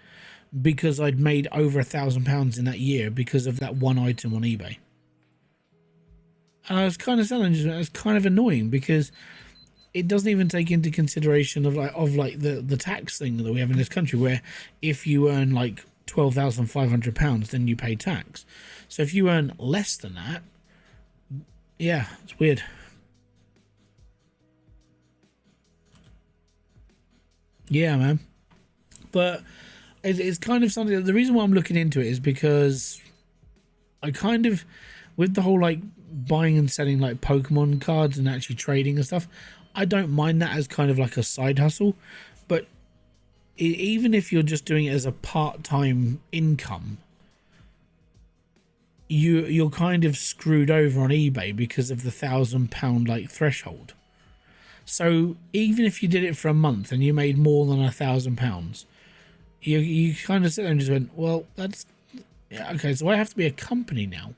because I'd made over £1,000 in that year because of that one item on eBay. And I was kind of saying, it's kind of annoying because it doesn't even take into consideration of the tax thing that we have in this country, where if you earn like £12,500, then you pay tax. So if you earn less than that, yeah, it's weird. Yeah, man. But it's kind of something. The reason why I'm looking into it is because I kind of, with the whole like buying and selling like Pokemon cards and actually trading and stuff, I don't mind that as kind of like a side hustle. But even if you're just doing it as a part-time income, you're kind of screwed over on eBay because of the £1,000 like threshold. So even if you did it for a month and you made more than £1,000, you kind of sit there and just went, well, that's okay. So I have to be a company now.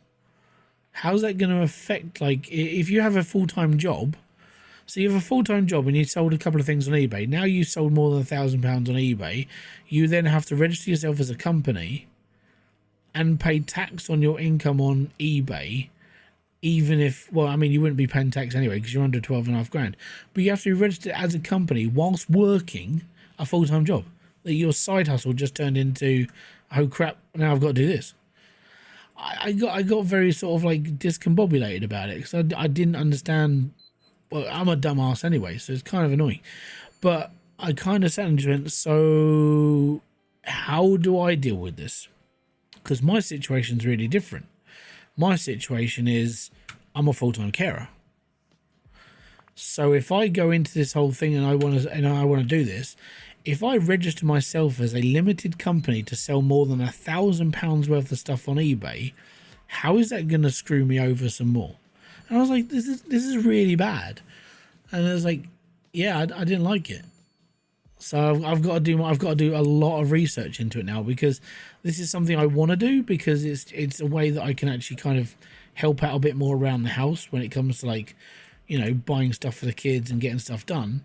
How's that going to affect, like, if you have a full-time job? So you have a full-time job and you sold a couple of things on eBay. Now you sold more than £1,000 on eBay. You then have to register yourself as a company and pay tax on your income on eBay even if, well, I mean, you wouldn't be paying tax anyway because you're under 12.5 grand, but you have to be registered as a company whilst working a full-time job. That your side hustle just turned into, oh crap, now I've got to do this. I got very sort of like discombobulated about it because I didn't understand. Well, I'm a dumbass anyway, so it's kind of annoying. But I kind of sat and just went, so how do I deal with this? Because my situation's really different. My situation is I'm a full-time carer. So if I go into this whole thing and I want to do this, if I register myself as a limited company to sell more than £1,000 worth of stuff on eBay, how is that going to screw me over some more? And I was like, this is really bad. And I was like, yeah, I didn't like it. So I've got to do a lot of research into it now, because this is something I want to do, because it's a way that I can actually kind of help out a bit more around the house when it comes to, like, you know, buying stuff for the kids and getting stuff done.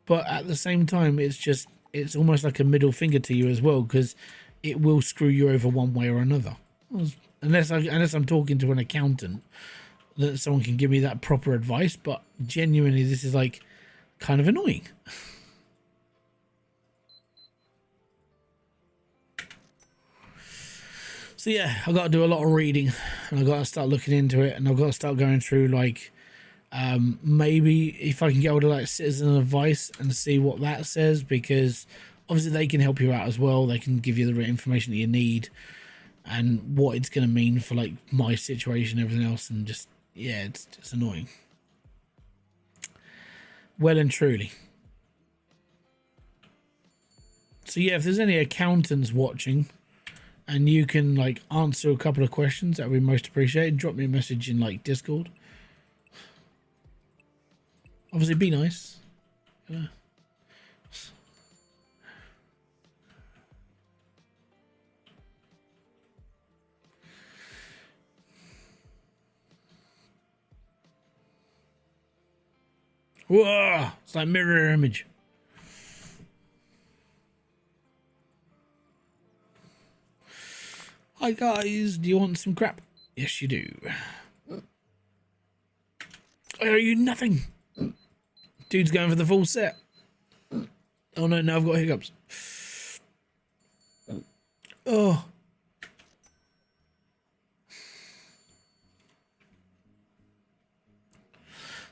But at the same time, it's almost like a middle finger to you as well, because it will screw you over one way or another. Unless I'm talking to an accountant, that someone can give me that proper advice. But genuinely, this is like kind of annoying. So yeah, I've got to do a lot of reading, and I've got to start looking into it, and I've got to start going through, like, maybe if I can get hold of like citizen advice and see what that says, because obviously they can help you out as well. They can give you the right information that you need and what it's going to mean for like my situation and everything else. And just, yeah, it's just annoying. Well and truly. So yeah, if there's any accountants watching and you can like answer a couple of questions, that would be most appreciated. Drop me a message in like Discord. Obviously, be nice. Yeah. Whoa! It's like mirror image. Hi guys, do you want some crap? Yes, you do. I owe you nothing. Dude's going for the full set. Oh no, now I've got hiccups. Oh.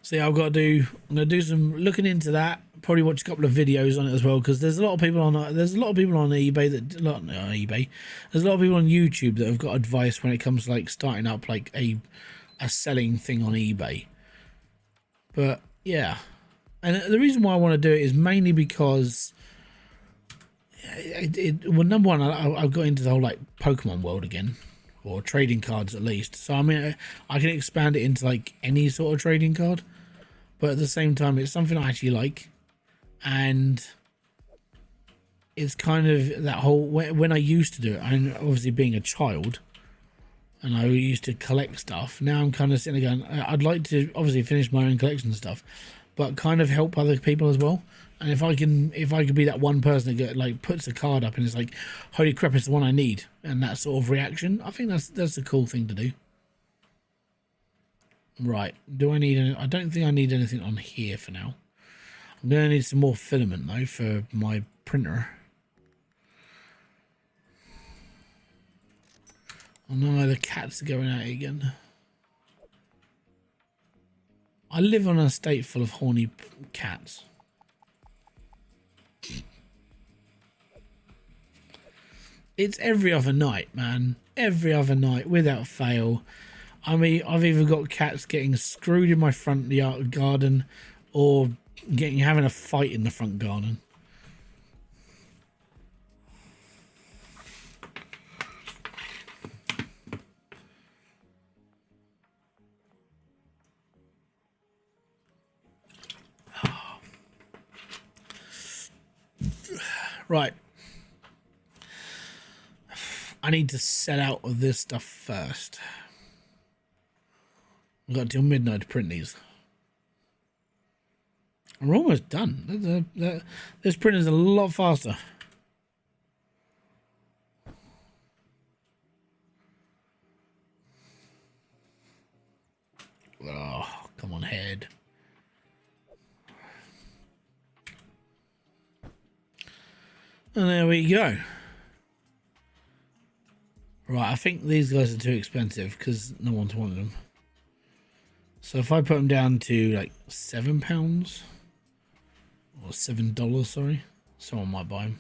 So yeah, I'm going to do some looking into that. Probably watch a couple of videos on it as well, because there's a lot of people on eBay that not eBay. There's a lot of people on YouTube that have got advice when it comes to like starting up like a selling thing on eBay. But yeah. And the reason why I want to do it is mainly because, well, number one, I've got into the whole like Pokemon world again, or trading cards at least. So I mean, I can expand it into like any sort of trading card, but at the same time, it's something I actually like, and it's kind of that whole when I used to do it. And obviously being a child, and I used to collect stuff. Now I'm kind of sitting there going, I'd like to obviously finish my own collection stuff, but kind of help other people as well. And if I could be that one person that like puts a card up and it's like, holy crap, it's the one I need, and that sort of reaction, I think that's a cool thing to do. Right, do I need any? I don't think I need anything on here for now. I'm gonna need some more filament though for my printer. Oh no, the cats are going out again. I live on an estate full of horny cats. It's every other night, man. Every other night, without fail. I mean, I've either got cats getting screwed in my front yard garden, or having a fight in the front garden. Right. I need to set out of this stuff first. I've got till midnight to print these. We're almost done. This printer's a lot faster. Oh, come on, head. And there we go. Right, I think these guys are too expensive because no one's wanted them. So if I put them down to like £7 or $7, sorry, someone might buy them.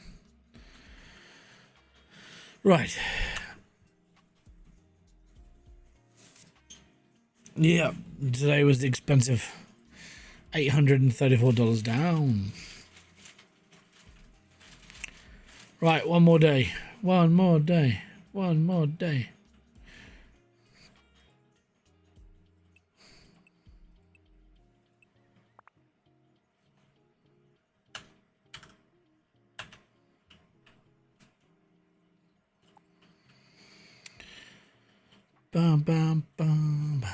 Right. Yeah, today was expensive. $834 down. Right, one more day. One more day. One more day. Bum, bum, bum.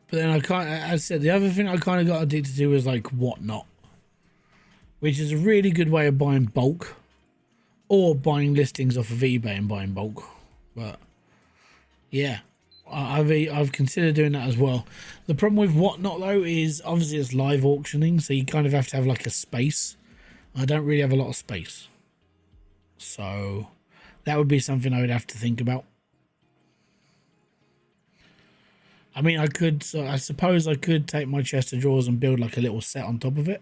But then I can't, as I said, the other thing I kind of got addicted to was like Whatnot, which is a really good way of buying bulk or buying listings off of eBay and buying bulk. But yeah, I've considered doing that as well. The problem with Whatnot though is obviously it's live auctioning, so you kind of have to have like a space. I don't really have a lot of space, so that would be something I would have to think about. I mean, I suppose I could take my chest of drawers and build like a little set on top of it,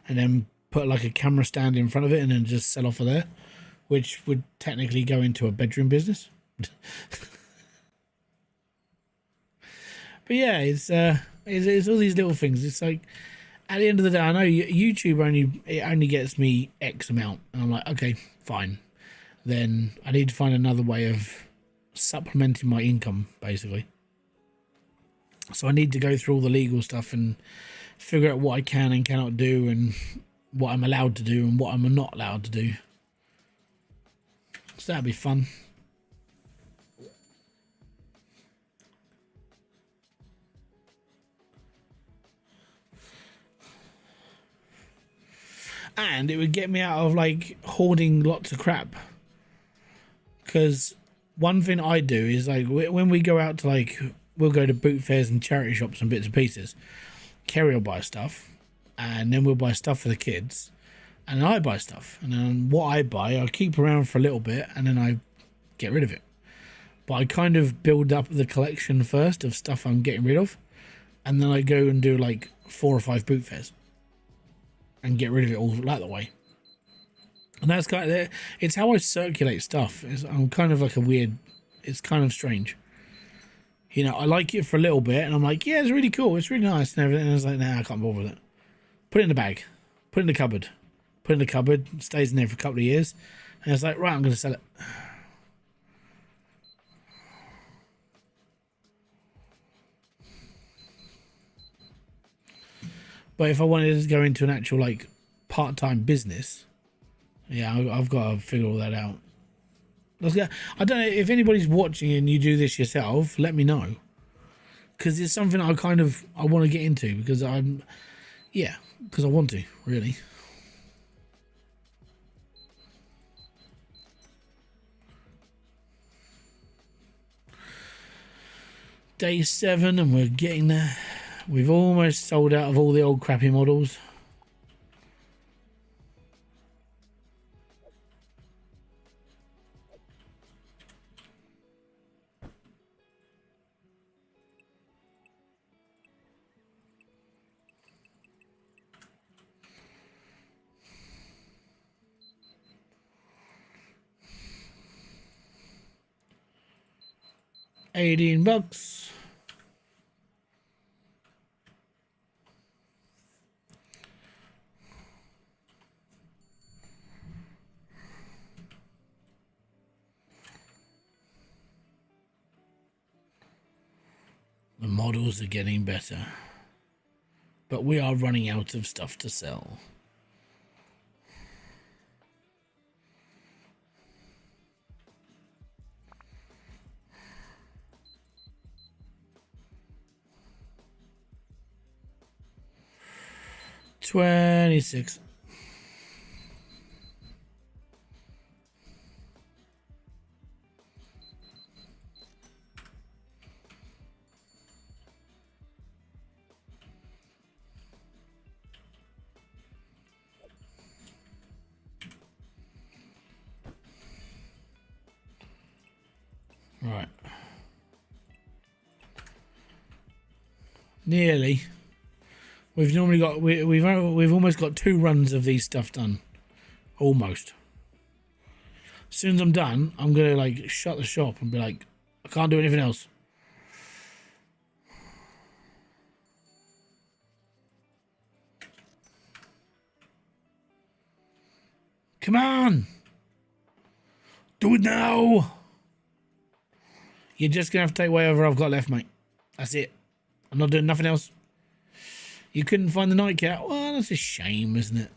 and then put like a camera stand in front of it, and then just sell off of there, which would technically go into a bedroom business. But yeah, it's all these little things. It's like at the end of the day, I know YouTube only gets me X amount, and I'm like, okay, fine. Then I need to find another way of supplementing my income, basically. So I need to go through all the legal stuff and figure out what I can and cannot do, and what I'm allowed to do and what I'm not allowed to do. So that'd be fun. And it would get me out of like hoarding lots of crap. Because one thing I do is like when we go out to like, we'll go to boot fairs and charity shops and bits and pieces. Kerry will buy stuff, and then we'll buy stuff for the kids, and then I buy stuff, and then what I buy I keep around for a little bit, and then I get rid of it. But I kind of build up the collection first of stuff I'm getting rid of, and then I go and do like 4 or 5 boot fairs and get rid of it all that way. And that's kind of, it's how I circulate stuff. I'm kind of like a weird, it's kind of strange. You know, I like it for a little bit, and I'm like, yeah, it's really cool, it's really nice and everything. And I was like, nah, I can't bother with it. Put it in the bag, put it in the cupboard, put it in the cupboard, it stays in there for a couple of years, and it's like, right, I'm going to sell it. But if I wanted to go into an actual like part-time business, yeah, I've got to figure all that out. I don't know if anybody's watching and you do this yourself, let me know, because it's something I want to get into, because I want to, really. Day 7 and we're getting there. We've almost sold out of all the old crappy models. $18. The models are getting better, but we are running out of stuff to sell. 26. Right. Nearly. We've normally got we've almost got 2 runs of these stuff done. Almost. As soon as I'm done, I'm gonna like shut the shop and be like, I can't do anything else. Come on. Do it now. You're just gonna have to take whatever I've got left, mate. That's it. I'm not doing nothing else. You couldn't find the nightcap? Well, that's a shame, isn't it?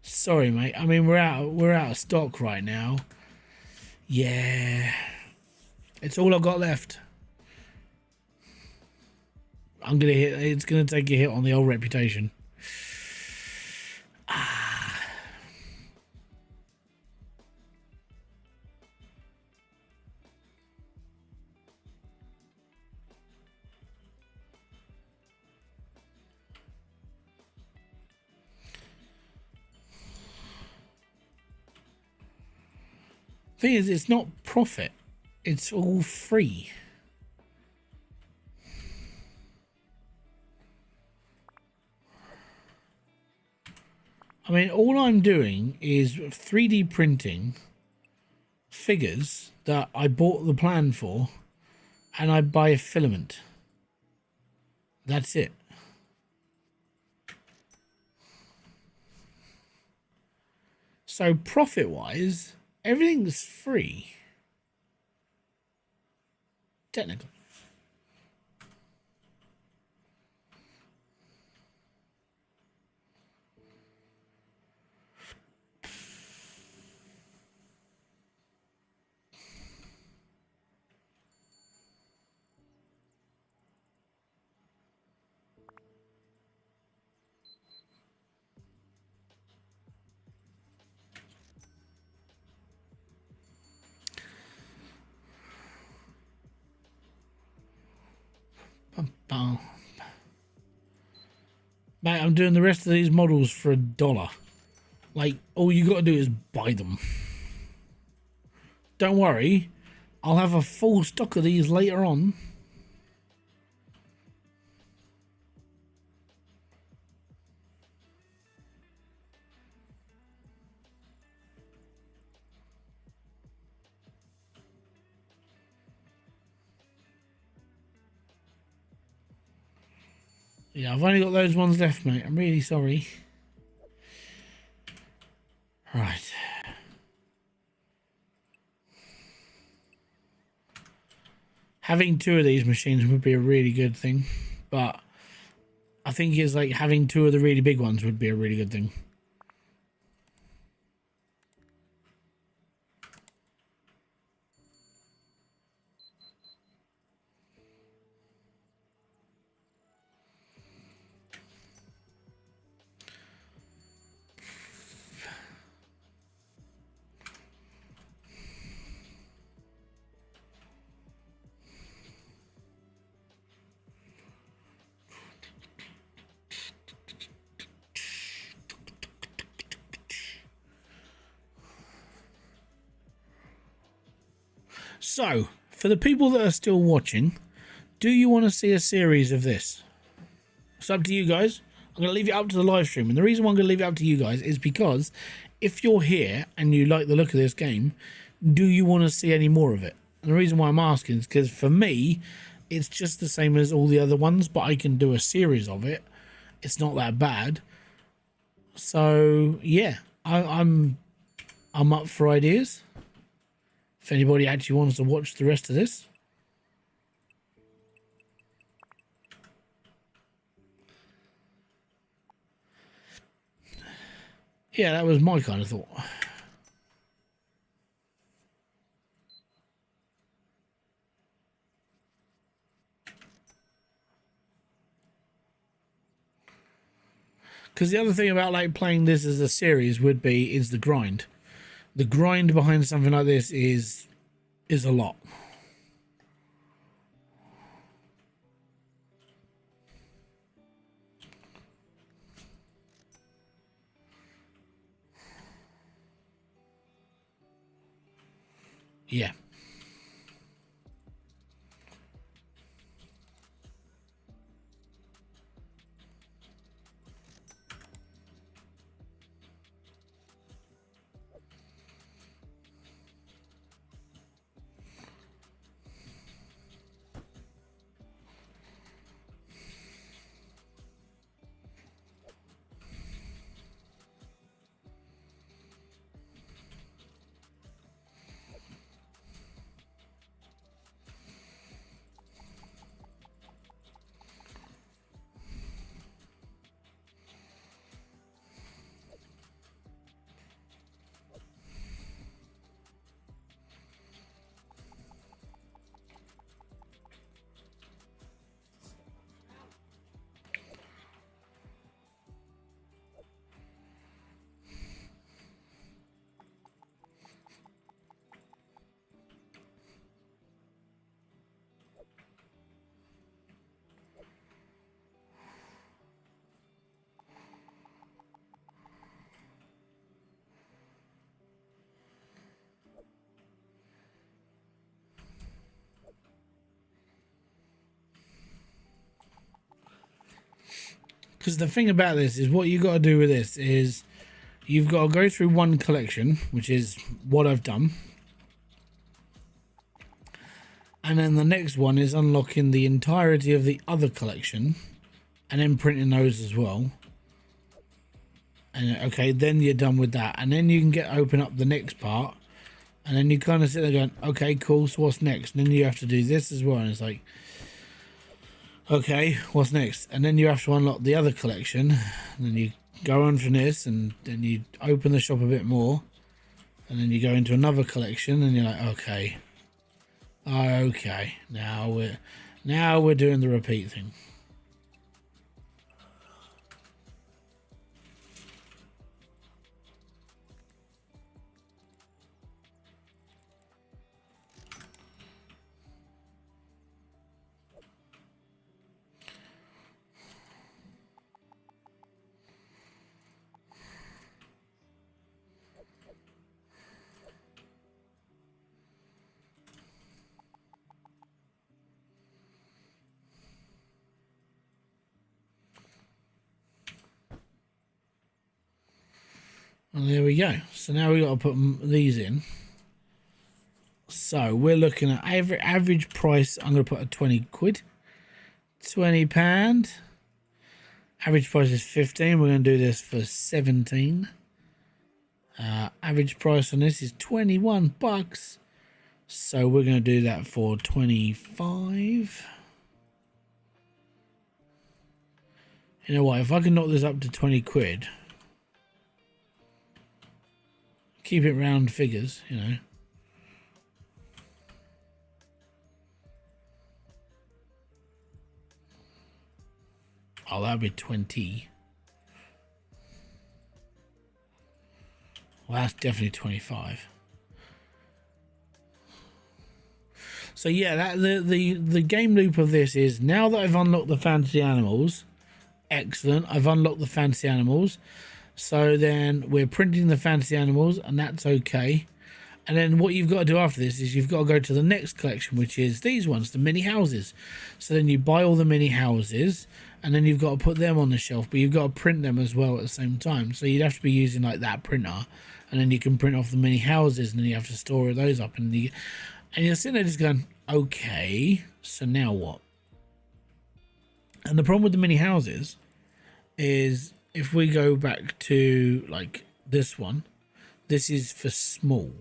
Sorry, mate. I mean, we're out of stock right now. Yeah. It's all I've got left. It's gonna take a hit on the old reputation. Thing is, it's not profit. It's all free. I mean, all I'm doing is 3D printing figures that I bought the plan for, and I buy a filament. That's it. So profit-wise, everything's free. Technically. Mate, I'm doing the rest of these models for $1. Like, all you got to do is buy them. Don't worry, I'll have a full stock of these later on. Yeah, I've only got those ones left, mate. I'm really sorry. Right. Having 2 of these machines would be a really good thing, but I think it's like having 2 of the really big ones would be a really good thing. So, for the people that are still watching, do you want to see a series of this? It's up to you guys. I'm going to leave it up to the live stream. And the reason why I'm going to leave it up to you guys is because if you're here and you like the look of this game, do you want to see any more of it? And the reason why I'm asking is because for me, it's just the same as all the other ones, but I can do a series of it. It's not that bad. So, yeah, I'm up for ideas. If anybody actually wants to watch the rest of this. Yeah, that was my kind of thought. Because the other thing about like playing this as a series is the grind. The grind behind something like this is a lot. Yeah. Because the thing about this is what you got to do with this is you've got to go through one collection, which is what I've done. And then the next one is unlocking the entirety of the other collection and then printing those as well. And okay, then you're done with that. And then you can open up the next part. And then you kind of sit there going, okay, cool, so what's next? And then you have to do this as well. And it's like, okay, what's next? And then you have to unlock the other collection. And then you go on from this and then you open the shop a bit more. And then you go into another collection and you're like, okay. Okay, now we're doing the repeat thing. And there we go. So now we got to put these in. So we're looking at average price. I'm going to put a 20 quid, £20. Average price is 15. We're going to do this for 17. Average price on this is 21 bucks. So we're going to do that for 25. You know what? If I can knock this up to 20 quid. Keep it round figures, you know. Oh, that'd be 20. Well, that's definitely 25. So yeah, the game loop of this is now that I've unlocked the fantasy animals. Excellent. I've unlocked the fantasy animals. So then we're printing the fantasy animals, and that's okay. And then what you've got to do after this is you've got to go to the next collection, which is these ones, the mini houses. So then you buy all the mini houses, and then you've got to put them on the shelf, but you've got to print them as well at the same time. So you'd have to be using like that printer, and then you can print off the mini houses, and then you have to store those up. And you're sitting there just going, okay, so now what? And the problem with the mini houses is if we go back to like this one, this is for small.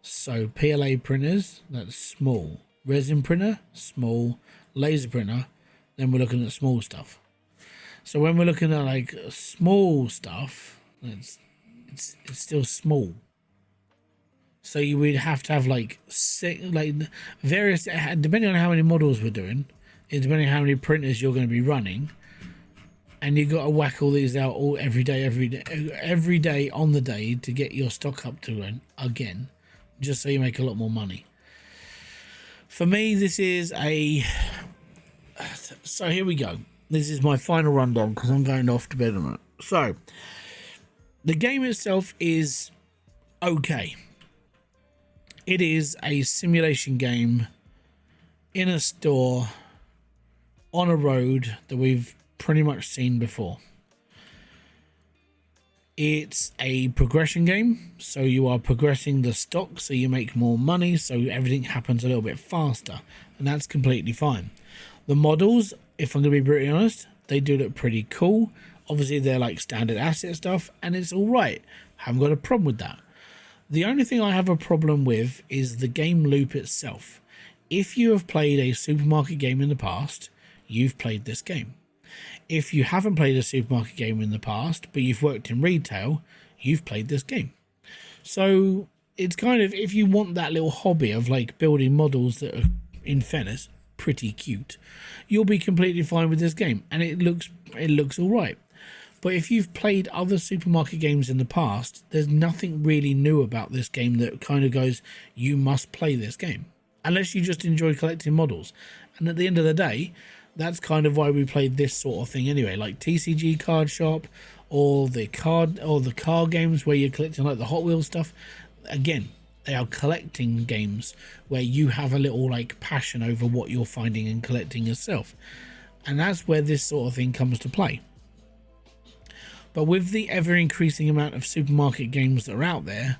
So PLA printers, that's small. Resin printer, small. Laser printer, then we're looking at small stuff. So when we're looking at like small stuff, it's still small. So you would have to have like various, depending on how many models we're doing, depending on how many printers you're going to be running, and you got to whack all these out all every day on the day to get your stock up to it again, just so you make a lot more money. For me, this is a... So here we go. This is my final rundown because I'm going off to bed on it. So, the game itself is okay. It is a simulation game in a store on a road that we've pretty much seen before. It's a progression game, so you are progressing the stock so you make more money, so everything happens a little bit faster, and that's completely fine. The models, if I'm going to be brutally honest, they do look pretty cool. Obviously they're like standard asset stuff, and it's all right. Haven't got a problem with that. The only thing I have a problem with is the game loop itself. If you have played a supermarket game in the past, you've played this game. If you haven't played a supermarket game in the past, but you've worked in retail, you've played this game. So it's kind of, if you want that little hobby of like building models that are, in fairness, pretty cute, you'll be completely fine with this game, and it looks all right. But if you've played other supermarket games in the past, there's nothing really new about this game that kind of goes, you must play this game, unless you just enjoy collecting models. And at the end of the day, that's kind of why we played this sort of thing anyway, like TCG Card Shop or the car games where you're collecting like the Hot Wheels stuff. Again, they are collecting games where you have a little like passion over what you're finding and collecting yourself, and that's where this sort of thing comes to play. But with the ever increasing amount of supermarket games that are out there,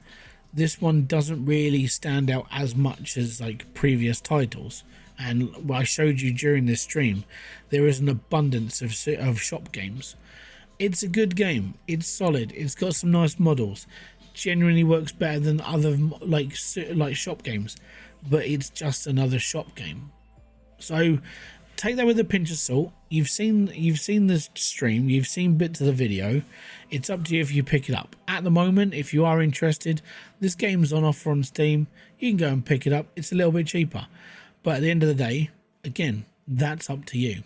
this one doesn't really stand out as much as like previous titles. And what I showed you during this stream, there is an abundance of shop games. It's a good game. It's solid. It's got some nice models. Genuinely works better than other like shop games, but it's just another shop game. So take that with a pinch of salt. You've seen the stream, you've seen bits of the video. It's up to you if you pick it up. At the moment, if you are interested, this game's on offer on Steam. You can go and pick it up. It's a little bit cheaper, but at the end of the day, again, that's up to you.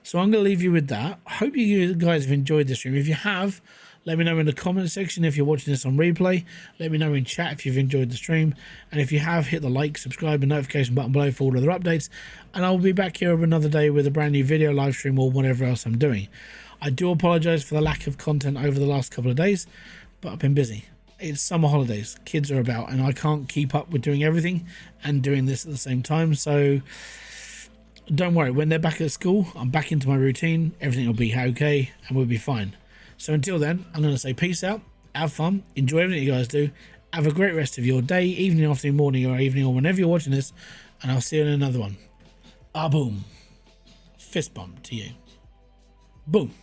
So I'm going to leave you with that. I hope you guys have enjoyed this stream. If you have, let me know in the comment section. If you're watching this on replay, let me know in chat if you've enjoyed the stream. And if you have, hit the like, subscribe and notification button below for all other updates. And I'll be back here another day with a brand new video, live stream, or whatever else I'm doing. I do apologise for the lack of content over the last couple of days, but I've been busy. It's summer holidays, kids are about, and I can't keep up with doing everything and doing this at the same time. So don't worry, when they're back at school, I'm back into my routine. Everything will be okay and we'll be fine. So until then, I'm going to say peace out, have fun, enjoy everything you guys do, have a great rest of your day, evening, afternoon, morning, or evening, or whenever you're watching this, and I'll see you in another one. Ah, boom. Fist bump to you. Boom.